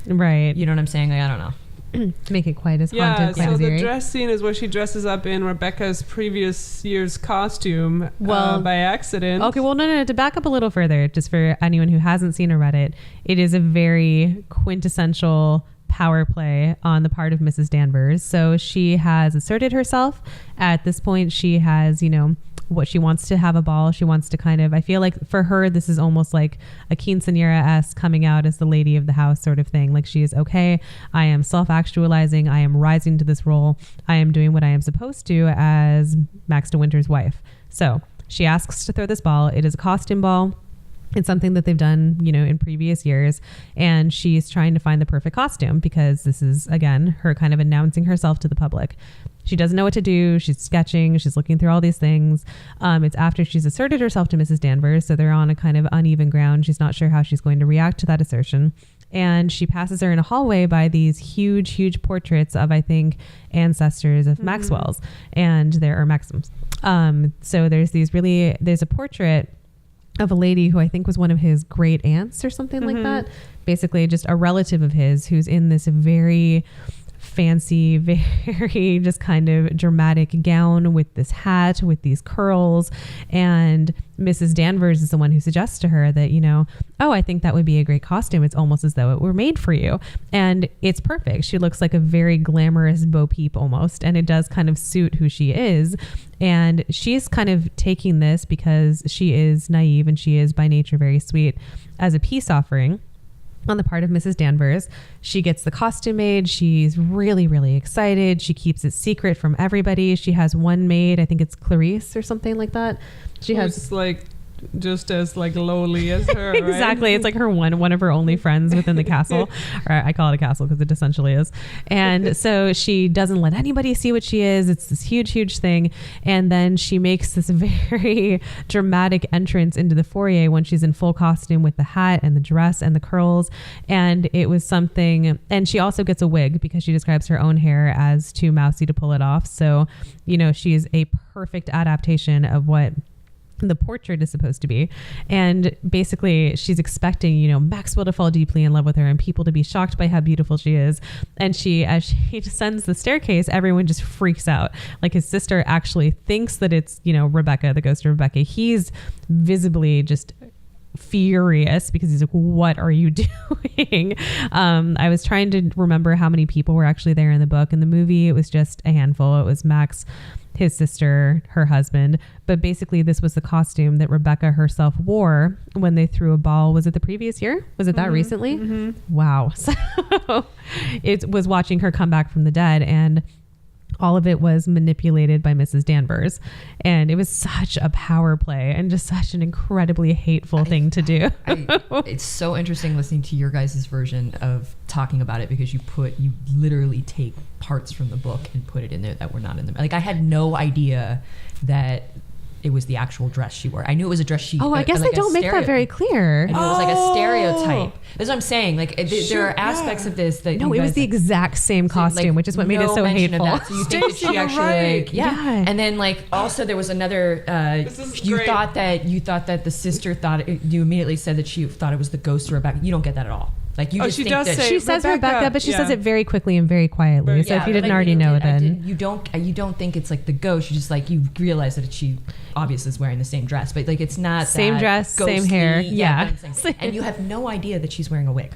Right. You know what I'm saying? Like, I don't know. To make it quite as haunted. Yeah, so the dress scene is where she dresses up in Rebecca's previous year's costume by accident. Okay, well, no. To back up a little further, just for anyone who hasn't seen or read it, it is a very quintessential power play on the part of Mrs. Danvers. So she has asserted herself. At this point, she has, what she wants to have a ball. She wants to kind of, I feel like for her, this is almost like a quinceanera-esque coming out as the lady of the house sort of thing. Like she is, okay, I am self-actualizing. I am rising to this role. I am doing what I am supposed to as Max de Winter's wife. So she asks to throw this ball. It is a costume ball. It's something that they've done, in previous years. And she's trying to find the perfect costume because this is, again, her kind of announcing herself to the public. She doesn't know what to do. She's sketching. She's looking through all these things. It's after she's asserted herself to Mrs. Danvers. So they're on a kind of uneven ground. She's not sure how she's going to react to that assertion. And she passes her in a hallway by these huge, huge portraits of, I think, ancestors of Maxwell's. And there are Maxim's. So there's a portrait of a lady who I think was one of his great aunts or something like that. Basically just a relative of his who's in this very fancy, very just kind of dramatic gown with this hat, with these curls. And Mrs. Danvers is the one who suggests to her that, I think that would be a great costume. It's almost as though it were made for you. And it's perfect. She looks like a very glamorous Bo Peep almost. And it does kind of suit who she is. And she's kind of taking this because she is naive and she is by nature very sweet as a peace offering. On the part of Mrs. Danvers, she gets the costume made. She's really, really excited. She keeps it secret from everybody. She has one maid. I think it's Clarice or something like that. She has just as lowly as her. Exactly. Right? It's like her one of her only friends within the castle. Or I call it a castle because it essentially is. And so she doesn't let anybody see what she is. It's this huge, huge thing. And then she makes this very dramatic entrance into the foyer when she's in full costume with the hat and the dress and the curls. And it was something, and she also gets a wig because she describes her own hair as too mousy to pull it off. So, she is a perfect adaptation of what the portrait is supposed to be. And basically she's expecting, Maxwell to fall deeply in love with her and people to be shocked by how beautiful she is. And as she descends the staircase, everyone just freaks out. Like his sister actually thinks that it's, Rebecca, the ghost of Rebecca. He's visibly just furious because he's like, what are you doing? I was trying to remember how many people were actually there in the book. In the movie, it was just a handful. It was Max, his sister, her husband. But basically this was the costume that Rebecca herself wore when they threw a ball. Was it the previous year? Was it that recently? Wow. So it was watching her come back from the dead, and all of it was manipulated by Mrs. Danvers. And it was such a power play and just such an incredibly hateful thing to do. It's so interesting listening to your guys' version of talking about it because you literally take parts from the book and put it in there that were not in the... I had no idea that it was the actual dress she wore. I knew it was a dress she... Oh, I guess they don't make that very clear. I knew it was like a stereotype. That's what I'm saying. There are aspects of this that... No, it was the exact same costume, which is what made it so hateful. So you think that she actually... Yeah. And then also there was another... you thought that the sister thought... You immediately said that she thought it was the ghost of Rebecca. You don't get that at all. She says Rebecca, but she says it very quickly and very quietly. So if you didn't already know, then you don't think it's like the ghost. You just you realize that she obviously is wearing the same dress, but it's not same dress, same hair. Yeah. And you have no idea that she's wearing a wig.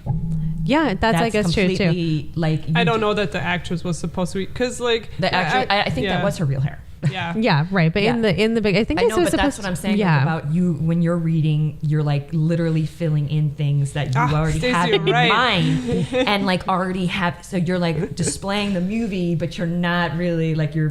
Yeah, that's I guess true too. I don't know that the actress was supposed to be, because the actress. I think that was her real hair. Yeah, right. But in the big, I think I know, but that's what I'm saying. Yeah. Like, about you when you're reading, you're like literally filling in things that you already have in mind, and like already have. So you're like displaying the movie, but you're not really like you're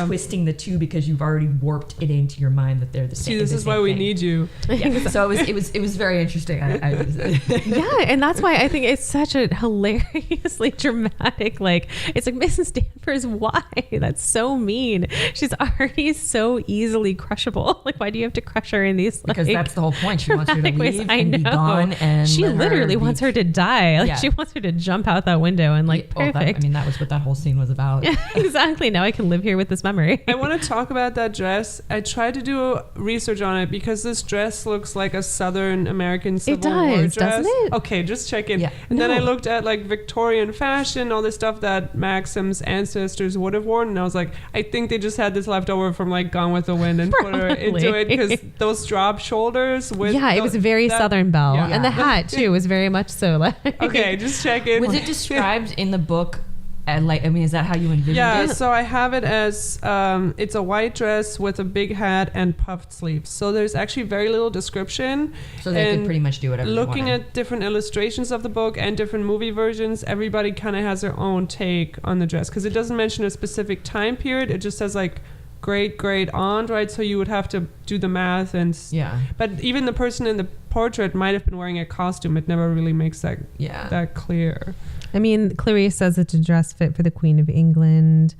twisting the two because you've already warped it into your mind that they're the same. See, this is why we need you. Yeah. So it was very interesting. Yeah, and that's why I think it's such a hilariously dramatic. Like it's like Mrs. Danvers, why? That's so mean. She's already so easily crushable. Like, why do you have to crush her in these? Like, because that's the whole point. She wants her to leave and be gone, and she literally wants her to die. Like she wants her to jump out that window and like perfect. That was what that whole scene was about. Yeah, exactly. Now I can live here with this memory. I want to talk about that dress. I tried to do research on it because this dress looks like a Southern American Civil War dress. Doesn't it? Okay, just check in. Yeah. And then I looked at like Victorian fashion, all this stuff that Maxim's ancestors would have worn, and I was like, I think they just had this left over from like Gone with the Wind and put her into it because those drop shoulders with it was very Southern Belle, and the hat too was very much so like. Okay, just check in. Was it described in the book? Like, I mean, is that how you envisioned it? Yeah, so I have it as it's a white dress with a big hat and puffed sleeves. So there's actually very little description. So they could pretty much do whatever. Looking at different illustrations of the book and different movie versions, everybody kind of has their own take on the dress because it doesn't mention a specific time period. It just says like great aunt, right? So you would have to do the math and But even the person in the portrait might have been wearing a costume. It never really makes that clear. I mean, Clarice says it's a dress fit for the Queen of England.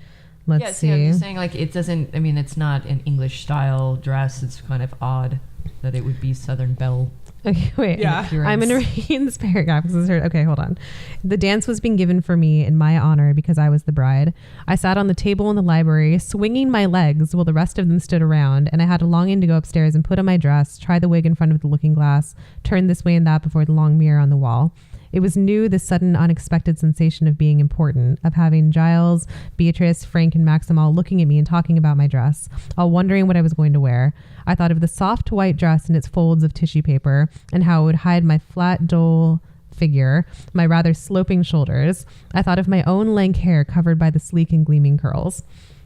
Let's see. I'm just saying, like, it doesn't. I mean, it's not an English style dress. It's kind of odd that it would be Southern Belle. Okay, wait. Yeah. I'm going to read this paragraph because okay, hold on. The dance was being given for me in my honor because I was the bride. I sat on the table in the library, swinging my legs while the rest of them stood around, and I had a longing to go upstairs and put on my dress, try the wig in front of the looking glass, turn this way and that before the long mirror on the wall. It was new, this sudden, unexpected sensation of being important, of having Giles, Beatrice, Frank, and Maxim all looking at me and talking about my dress, all wondering what I was going to wear. I thought of the soft white dress and its folds of tissue paper, and how it would hide my flat, dull figure, my rather sloping shoulders. I thought of my own lank hair covered by the sleek and gleaming curls.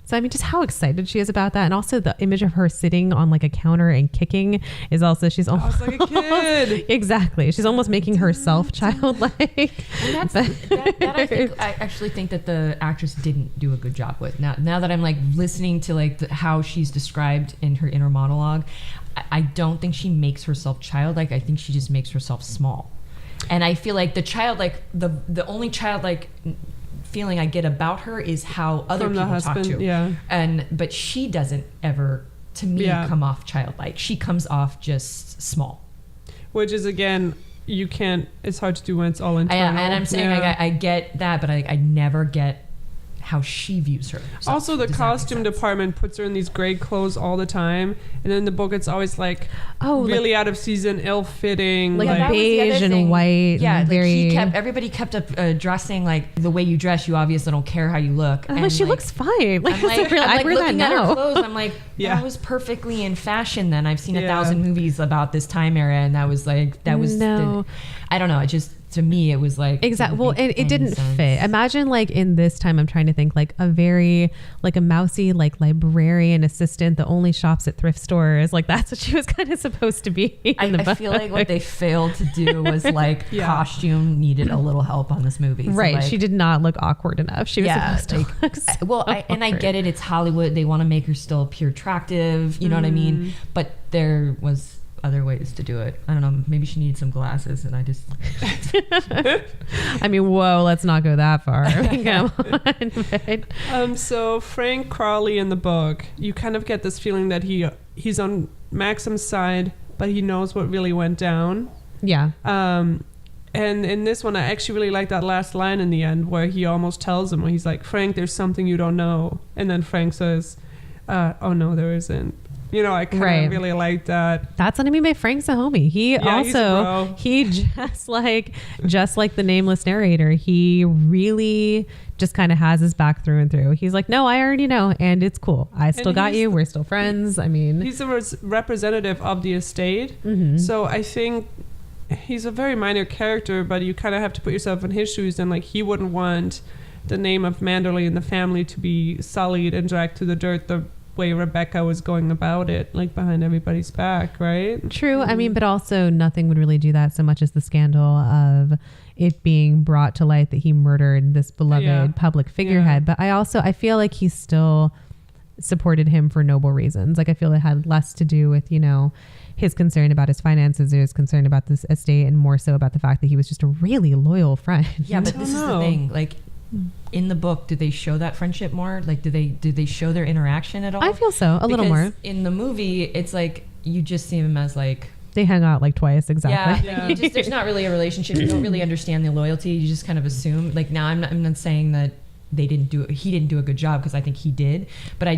So, I mean, just how excited she is about that. And also the image of her sitting on like a counter and kicking is also, she's almost like a kid. Exactly. She's almost making herself childlike. And that I actually think that the actress didn't do a good job with. Now that I'm like listening to like how she's described in her inner monologue, I don't think she makes herself childlike. I think she just makes herself small. And I feel like the childlike, the only childlike feeling I get about her is how other people talk to, but she doesn't ever, to me, come off childlike. She comes off just small, which is again, you can't. It's hard to do when it's all internal. And I'm saying I get that, but I never get how she views her. Also, the costume department puts her in these great clothes all the time, and in the book it's always like really out of season, ill-fitting, like beige and white. Yeah, and like everybody kept up dressing like the way you dress. You obviously don't care how you look. And she looks fine. Like, I'm looking at her clothes. I'm like, that was perfectly in fashion. Then I've seen 1,000 movies about this time era, and that was I don't know. It just. To me, it was like exactly. Well, it didn't fit. Imagine like in this time, I'm trying to think like a very like a mousy like librarian assistant that only shops at thrift stores. Like that's what she was kind of supposed to be. I feel like what they failed to do was like costume needed a little help on this movie. Right. So, like, she did not look awkward enough. She was supposed to look so I get it. It's Hollywood. They want to make her still pure attractive. You know what I mean? But there was other ways to do it. I don't know. Maybe she needed some glasses, and I just. I mean, whoa! Let's not go that far. Come on. So Frank Crowley in the book, you kind of get this feeling that he's on Maxim's side, but he knows what really went down. Yeah. And in this one, I actually really like that last line in the end where he almost tells him, where he's like, "Frank, there's something you don't know," and then Frank says, "Oh no, there isn't." You know, I kind of really like that. That's what I mean by Frank's a homie. He just like the nameless narrator, he really just kind of has his back through and through. He's like, no, I already know, and it's cool. I still got you. We're still friends. I mean, he's a representative of the estate. Mm-hmm. So I think he's a very minor character, but you kind of have to put yourself in his shoes, and like he wouldn't want the name of Manderley and the family to be sullied and dragged to the dirt the way Rebecca was going about it, like behind everybody's back, right? True. I mean, but also nothing would really do that so much as the scandal of it being brought to light that he murdered this beloved public figurehead. But I feel like he still supported him for noble reasons. Like, I feel it had less to do with, you know, his concern about his finances or his concern about this estate, and more so about the fact that he was just a really loyal friend. Yeah, but this is the thing. Like, in the book, did they show that friendship more? Like, did they show their interaction at all? I feel so, a little more. In the movie, it's like you just see them as like, they hung out like twice, exactly. Yeah, like there's not really a relationship. You don't really understand the loyalty. You just kind of assume. Like, now, I'm not saying that he didn't do a good job, because I think he did. But I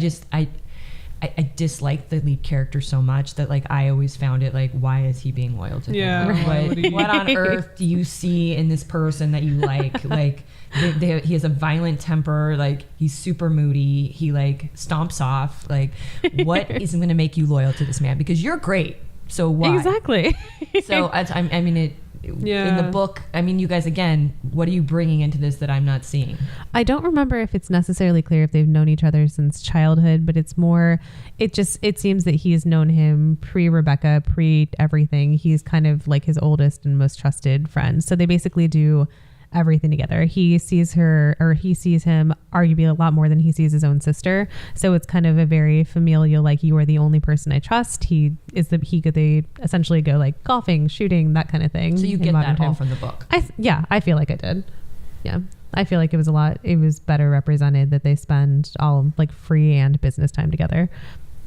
dislike the lead character so much that, like, I always found it like, why is he being loyal to him? Like, what on earth do you see in this person that you like? Like, he has a violent temper. Like, he's super moody. He like stomps off. Like, what is going to make you loyal to this man? Because you're great. So why? Exactly. So I mean it. In the book, I mean, you guys, again, what are you bringing into this that I'm not seeing? I don't remember if it's necessarily clear if they've known each other since childhood, but it's more, it seems that he's known him pre-Rebecca, pre-everything. He's kind of like his oldest and most trusted friend. So they basically do everything together. He sees him arguably a lot more than he sees his own sister. So it's kind of a very familial, like, you are the only person I trust. They essentially go like golfing, shooting, that kind of thing. So you get that all from the book. I feel like I did. Yeah. I feel like it was better represented that they spend all like free and business time together.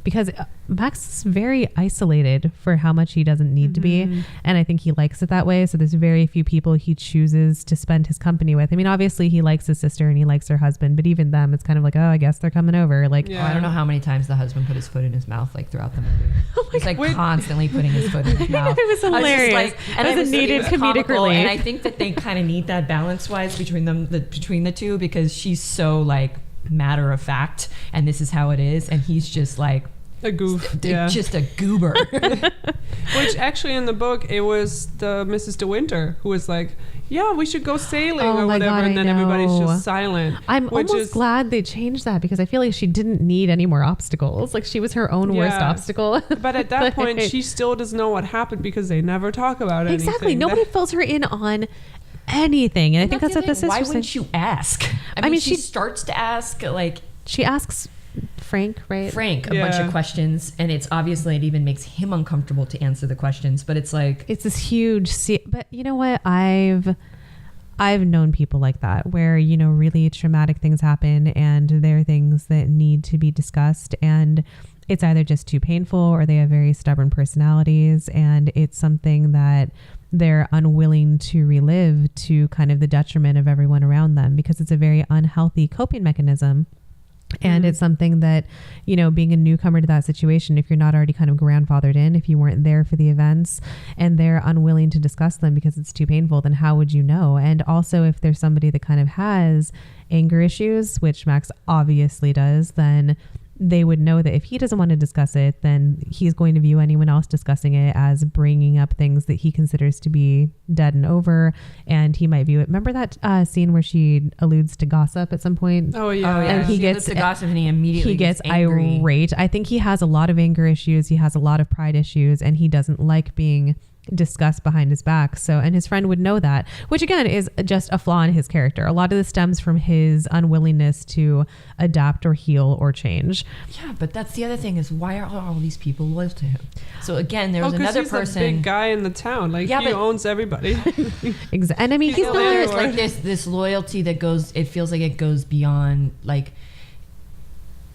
Because Max is very isolated for how much he doesn't need to be. And I think he likes it that way. So there's very few people he chooses to spend his company with. I mean, obviously he likes his sister and he likes her husband, but even them, it's kind of like, oh, I guess they're coming over. Like, I don't know how many times the husband put his foot in his mouth, like, throughout the movie. He's like constantly putting his foot in his mouth. It was hilarious. It was needed comedic relief. And I think that they kind of need that balance wise between the two, because she's so like matter of fact, and this is how it is. And he's just like, a goof. Just a goober. Which actually in the book, it was the Mrs. De Winter who was like, yeah, we should go sailing or whatever. God, and then everybody's just silent. I'm almost glad they changed that, because I feel like she didn't need any more obstacles. Like, she was her own worst obstacle. But at that point, she still doesn't know what happened, because they never talk about anything. Exactly. Nobody fills her in on anything. And I think that's what this is. Why wouldn't you ask? I mean, she starts to ask, like... She asks Frank, right? Frank, a bunch of questions, and it's obviously, it even makes him uncomfortable to answer the questions, but it's like, it's this huge but you know what, I've known people like that, where, you know, really traumatic things happen and there are things that need to be discussed, and it's either just too painful or they have very stubborn personalities, and it's something that they're unwilling to relive, to kind of the detriment of everyone around them, because it's a very unhealthy coping mechanism. And it's something that, you know, being a newcomer to that situation, if you're not already kind of grandfathered in, if you weren't there for the events and they're unwilling to discuss them because it's too painful, then how would you know? And also, if there's somebody that kind of has anger issues, which Max obviously does, then they would know that if he doesn't want to discuss it, then he's going to view anyone else discussing it as bringing up things that he considers to be dead and over, and he might view it. Remember that scene where she alludes to gossip at some point? Oh yeah. And he gets to gossip and he immediately gets angry. irate. I think he has a lot of anger issues. He has a lot of pride issues, and he doesn't like being discussed behind his back. So, and his friend would know that, which again is just a flaw in his character. A lot of this stems from his unwillingness to adapt or heal or change. Yeah, but that's the other thing, is why are all these people loyal to him? So again, there was another he's person. The big guy in the town. Like, he owns everybody. And I mean, he's not like this loyalty that goes. It feels like it goes beyond, like.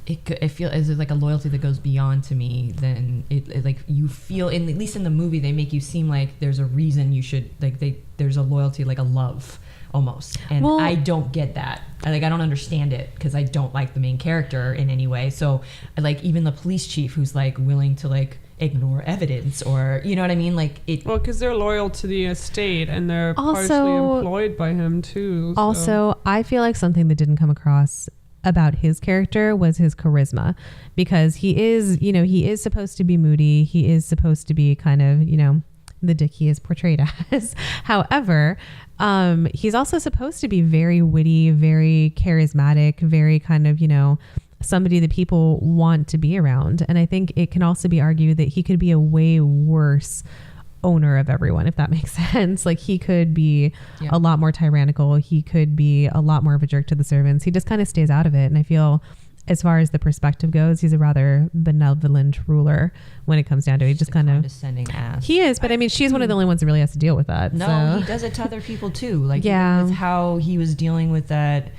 It feels as like a loyalty that goes beyond to me. Then it like you feel, at least in the movie, they make you seem like there's a reason you should, like, there's a loyalty, like a love almost. And I don't get that. I don't understand it, because I don't like the main character in any way. So like, even the police chief, who's like willing to like ignore evidence, or, you know what I mean? Like it. Well, because they're loyal to the estate and they're partially employed by him too. So. Also, I feel like something that didn't come across about his character was his charisma, because he is supposed to be moody. He is supposed to be kind of, you know, the dick he is portrayed as. However, he's also supposed to be very witty, very charismatic, very kind of, you know, somebody that people want to be around. And I think it can also be argued that he could be a way worse owner of everyone, if that makes sense. Like he could be a lot more tyrannical. He could be a lot more of a jerk to the servants. He just kind of stays out of it. And I feel as far as the perspective goes, he's a rather benevolent ruler when it comes down to it. He just kind of condescending ass. He is, but I mean, she's one of the only ones that really has to deal with that. No, so. He does it to other people too. Like yeah, with how he was dealing with that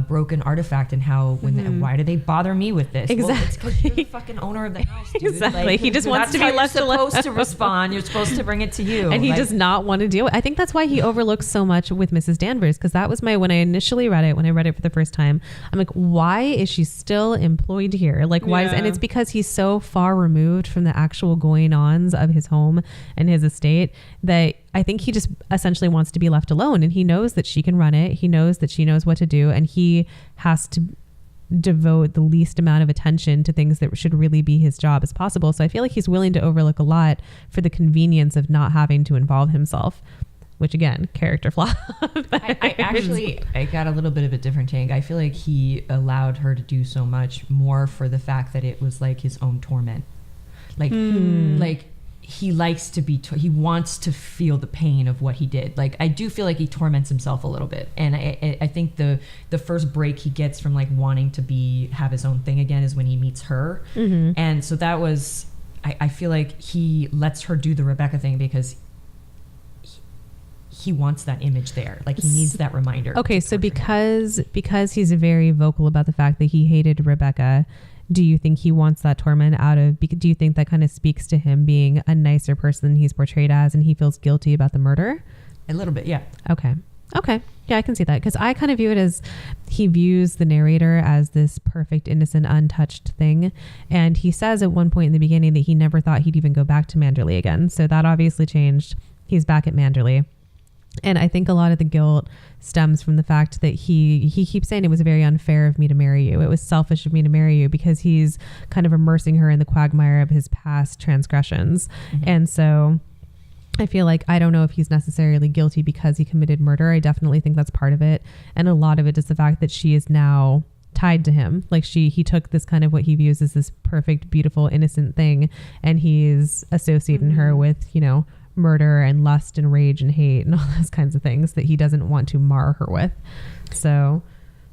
broken artifact and how why do they bother me with this? Exactly. Well, it's because you're the fucking owner of the house, dude. Exactly. Like, he just wants to be left alone. You're supposed to respond. You're supposed to bring it to you. And he does not want to deal with it. I think that's why he overlooks so much with Mrs. Danvers, because that was when I initially read it, when I read it for the first time, I'm like, why is she still employed here? Like, why is, and it's because he's so far removed from the actual going-ons of his home and his estate that I think he just essentially wants to be left alone, and he knows that she can run it. He knows that she knows what to do, and he has to devote the least amount of attention to things that should really be his job as possible. So I feel like he's willing to overlook a lot for the convenience of not having to involve himself, which again, character flaw. I got a little bit of a different take. I feel like he allowed her to do so much more for the fact that it was like his own torment. Like he likes to be, he wants to feel the pain of what he did. Like, I do feel like he torments himself a little bit. And I think the first break he gets from like wanting to have his own thing again is when he meets her. Mm-hmm. And so that was, I feel like he lets her do the Rebecca thing because he wants that image there. Like he needs that reminder. Okay. So because he's very vocal about the fact that he hated Rebecca, do you think he wants that torment out of, do you think that kind of speaks to him being a nicer person than he's portrayed as, and he feels guilty about the murder? A little bit, yeah. Okay. Yeah, I can see that, because I kind of view it as he views the narrator as this perfect, innocent, untouched thing. And he says at one point in the beginning that he never thought he'd even go back to Manderley again. So that obviously changed. He's back at Manderley. And I think a lot of the guilt stems from the fact that he keeps saying it was very unfair of me to marry you. It was selfish of me to marry you, because he's kind of immersing her in the quagmire of his past transgressions. Mm-hmm. And so I feel like, I don't know if he's necessarily guilty because he committed murder. I definitely think that's part of it. And a lot of it is the fact that she is now tied to him. Like he took this kind of what he views as this perfect, beautiful, innocent thing, and he's associating her with, murder and lust and rage and hate and all those kinds of things that he doesn't want to mar her with. So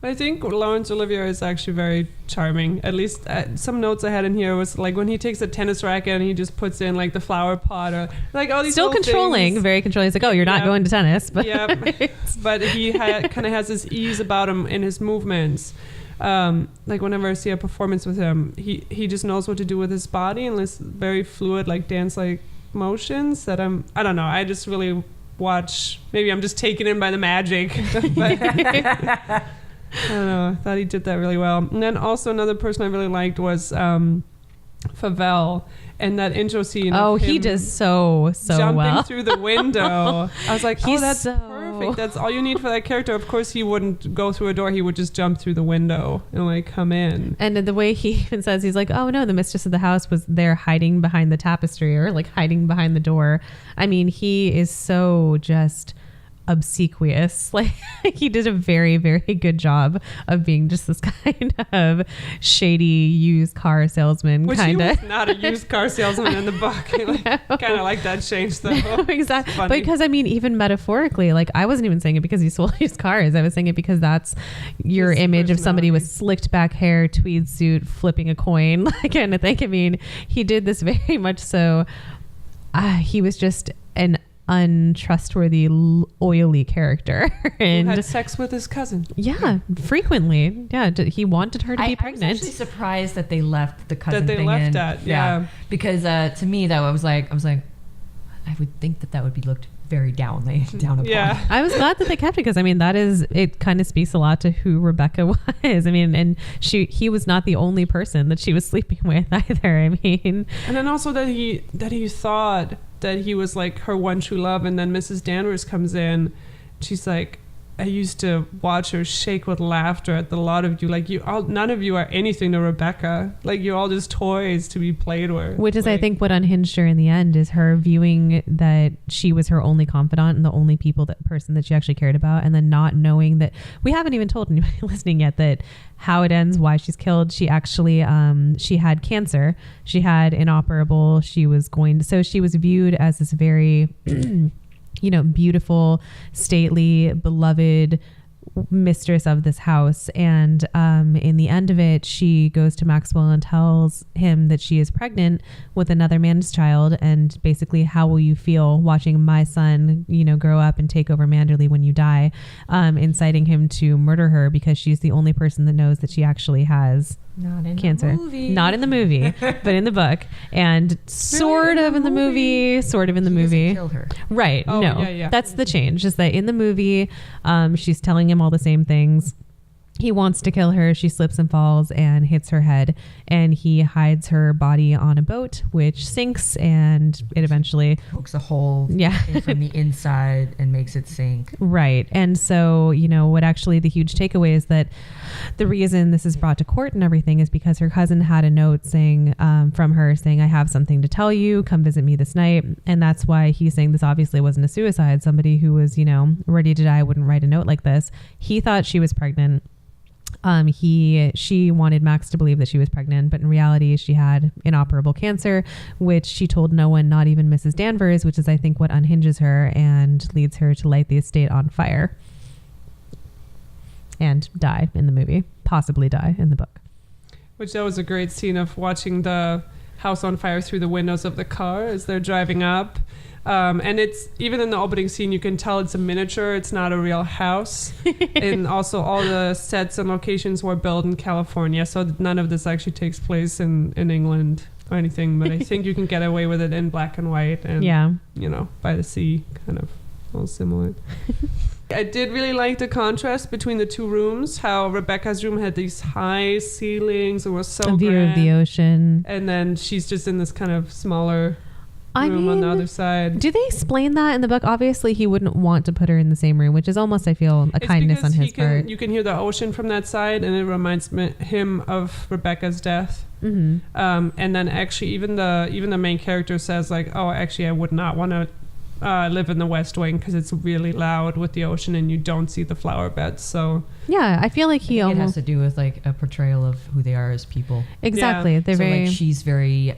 I think Laurence Olivier is actually very charming. At least some notes I had in here was like when he takes a tennis racket and he just puts in like the flower pot, or like all these still controlling things. Very controlling. He's like, oh, you're not going to tennis, but but he kind of has this ease about him in his movements. Like whenever I see a performance with him, he just knows what to do with his body and this very fluid, like dance like motions that I don't know, I just really watch. Maybe I'm just taken in by the magic. But I don't know, I thought he did that really well. And then also another person I really liked was Favel, and that intro scene. Oh, he does so jumping well through the window. I was like, he's that's perfect. That's all you need for that character. Of course, he wouldn't go through a door. He would just jump through the window and like come in. And the way he even says, he's like, oh no, the mistress of the house was there hiding behind the tapestry, or like hiding behind the door. I mean, he is so just obsequious. Like he did a very, very good job of being just this kind of shady used car salesman. Which kind of. He was not a used car salesman in the book. Kind of like that change though. No, exactly. Because I mean, even metaphorically, like I wasn't even saying it because he sold used cars. I was saying it because that's your image of somebody with slicked back hair, tweed suit, flipping a coin, like kind of thing. I mean, he did this very much so. He was just an untrustworthy, oily character, and who had sex with his cousin. Yeah, frequently. Yeah, he wanted her to be pregnant. I was actually surprised that they left the cousin that they thing left in. that. Yeah, because to me that I was like, I would think that would be looked very down upon. Yeah, I was glad that they kept it, because I mean it kind of speaks a lot to who Rebecca was. I mean, and he was not the only person that she was sleeping with either. I mean, and then also that he thought that he was like her one true love, and then Mrs. Danvers comes in. She's like, I used to watch her shake with laughter at the lot of you. Like, none of you are anything to Rebecca. Like, you're all just toys to be played with. Which is, like, I think, what unhinged her in the end, is her viewing that she was her only confidant and the only person that she actually cared about, and then not knowing that, we haven't even told anybody listening yet that how it ends, why she's killed. She actually, she had cancer. She had inoperable. So she was viewed as this very, beautiful, stately, beloved mistress of this house. And in the end of it, she goes to Maxwell and tells him that she is pregnant with another man's child, and basically, how will you feel watching my son grow up and take over Manderley when you die, inciting him to murder her because she's the only person that knows that she actually has cancer. Not in the movie, but in the book, and sort of in the movie. Killed her. Right. Oh, no, yeah. That's the change, is that in the movie, she's telling him all the same things. He wants to kill her. She slips and falls and hits her head, and he hides her body on a boat, which sinks, and it eventually pokes a hole in from the inside and makes it sink. Right. And so, what actually the huge takeaway is that the reason this is brought to court and everything is because her cousin had a note saying, from her saying, I have something to tell you, come visit me this night. And that's why he's saying this obviously wasn't a suicide. Somebody who was, ready to die wouldn't write a note like this. He thought she was pregnant. She wanted Max to believe that she was pregnant, but in reality she had inoperable cancer, which she told no one, not even Mrs. Danvers, which is, I think, what unhinges her and leads her to light the estate on fire and die in the movie, possibly die in the book. Which, that was a great scene of watching the house on fire through the windows of the car as they're driving up. And it's, even in the opening scene, you can tell it's a miniature. It's not a real house. And also all the sets and locations were built in California. So none of this actually takes place in England or anything. But I think you can get away with it in black and white and, by the sea, kind of all similar. I did really like the contrast between the two rooms, how Rebecca's room had these high ceilings and was so a view grand. Of the ocean. And then she's just in this kind of smaller room on the other side. Do they explain that in the book? Obviously, he wouldn't want to put her in the same room, which is almost, I feel, a kindness on his part. You can hear the ocean from that side, and it reminds him of Rebecca's death. Mm-hmm. And then actually, even the main character says, like, "Oh, actually, I would not want to live in the West Wing because it's really loud with the ocean, and you don't see the flower beds." So yeah, I feel like it has to do with like a portrayal of who they are as people. Exactly. Yeah. They're so very. Like she's very,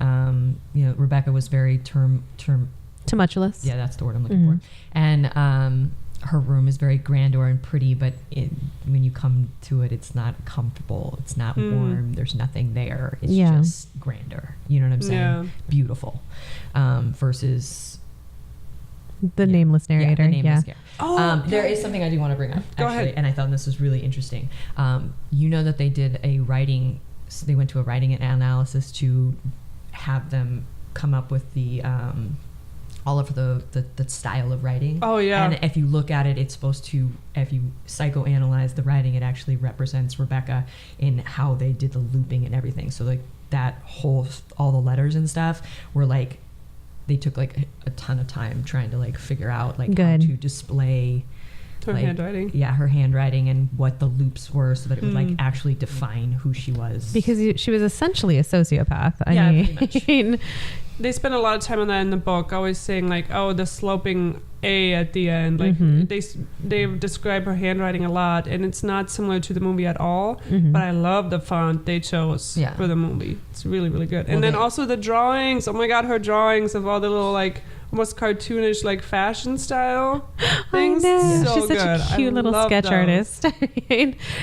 Rebecca was very tumultuous. Yeah, that's the word I'm looking for. And her room is very grandeur and pretty, but when you come to it, it's not comfortable. It's not warm. There's nothing there. It's just grandeur. You know what I'm saying? Yeah. Beautiful. Versus the nameless narrator. Yeah, the nameless character. There is something I do want to bring up, Go actually, ahead. and I thought this was really interesting. That they did they went to a writing analysis to have them come up with the all of the style of writing. Oh, yeah. And if you look at it, it's supposed to, if you psychoanalyze the writing, it actually represents Rebecca in how they did the looping and everything. So like that whole, all the letters and stuff were like, they took like a ton of time trying to like figure out like how to display her handwriting. Yeah, her handwriting and what the loops were so that it would like actually define who she was. Because she was essentially a sociopath. Pretty much. They spend a lot of time on that in the book, always saying like, oh, the sloping A at the end. Like they describe her handwriting a lot, and it's not similar to the movie at all. But I love the font they chose for the movie. It's really, really good. And then also the drawings. Oh my God, her drawings of all the little like almost cartoonish like fashion style things. I know. So she's such good. a cute little sketch artist.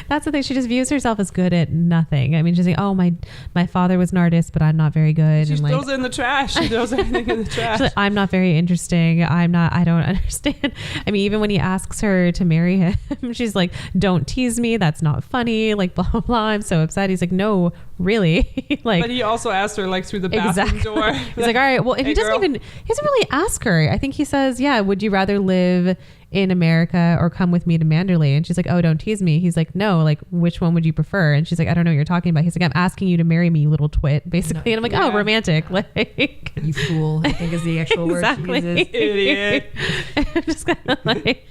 That's the thing. She just views herself as good at nothing. I mean, she's like, oh, my father was an artist, but I'm not very good. She and throws like, it in the trash. She throws everything in the trash. She's like, I'm not very interesting. I don't understand. I mean, even when he asks her to marry him, she's like, don't tease me. That's not funny. Like, blah, blah, blah. I'm so upset. He's like, no, really. Like, but he also asked her like through the bathroom door. He's like, all right, well, if he doesn't really ask her. I think he says, yeah, would you rather live in America or come with me to Manderley? And she's like, oh, don't tease me. He's like, no, like, which one would you prefer? And she's like, I don't know what you're talking about. He's like, I'm asking you to marry me, you little twit, basically. And I'm like, oh, romantic. Like, you fool, I think is the actual word she uses. Idiot. I'm just kind of like,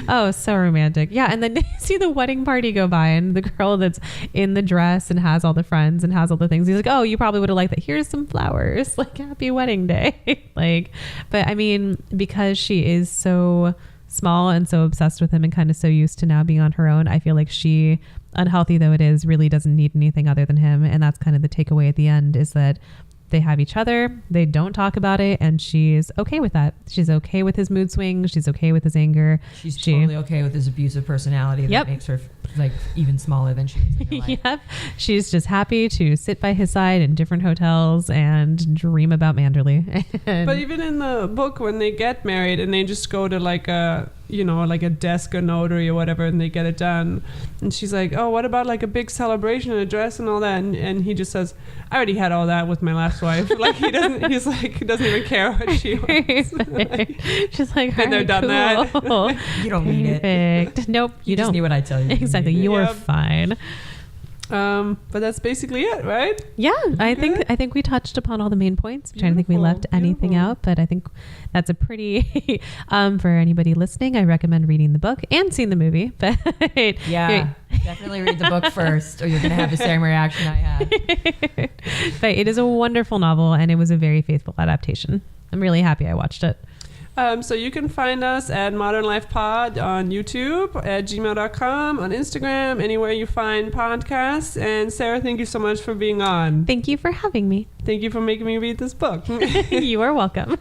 Oh, so romantic. Yeah. And then you see the wedding party go by and the girl that's in the dress and has all the friends and has all the things. He's like, oh, you probably would have liked that. Here's some flowers. Like, happy wedding day. Like, but I mean, because she is so small and so obsessed with him and kind of so used to now being on her own, I feel like she, unhealthy though it is, really doesn't need anything other than him. And that's kind of the takeaway at the end, is that they have each other, they don't talk about it, and she's okay with that. She's okay with his mood swings, she's okay with his anger. She's totally okay with his abusive personality that makes her like even smaller than she is in real life. Yep. She's just happy to sit by his side in different hotels and dream about Manderley. But even in the book, when they get married and they just go to like a desk or notary or whatever, and they get it done, and she's like, oh, what about like a big celebration and a dress and all that, and he just says, I already had all that with my last wife. Like he doesn't even care what she wants. She's like, been there, done cool. that. You don't need it. Perfect. Nope, you don't. Just need what I tell you. Exactly. You're fine. But that's basically it, right? Yeah, I think we touched upon all the main points. I'm trying to think we left anything out, but I think that's a pretty for anybody listening, I recommend reading the book and seeing the movie. But yeah, definitely read the book first, or you're gonna have the same reaction I had. But it is a wonderful novel, and it was a very faithful adaptation. I'm really happy I watched it. So you can find us at Modern Life Pod on YouTube, at gmail.com, on Instagram, anywhere you find podcasts. And Sarah, thank you so much for being on. Thank you for having me. Thank you for making me read this book. You are welcome.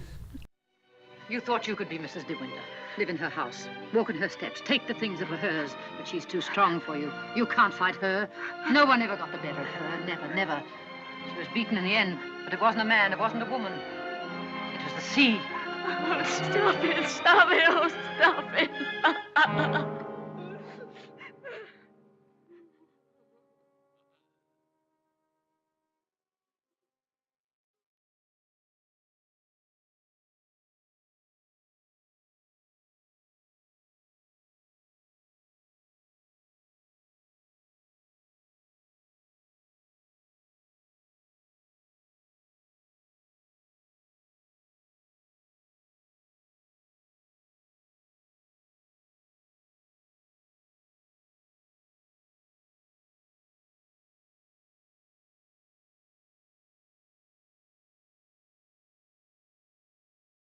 You thought you could be Mrs. De Winter, live in her house, walk in her steps, take the things that were hers, but she's too strong for you. You can't fight her. No one ever got the better of her. Never, never. She was beaten in the end, but it wasn't a man, it wasn't a woman. It was the sea. Oh, stop it, oh, stop it.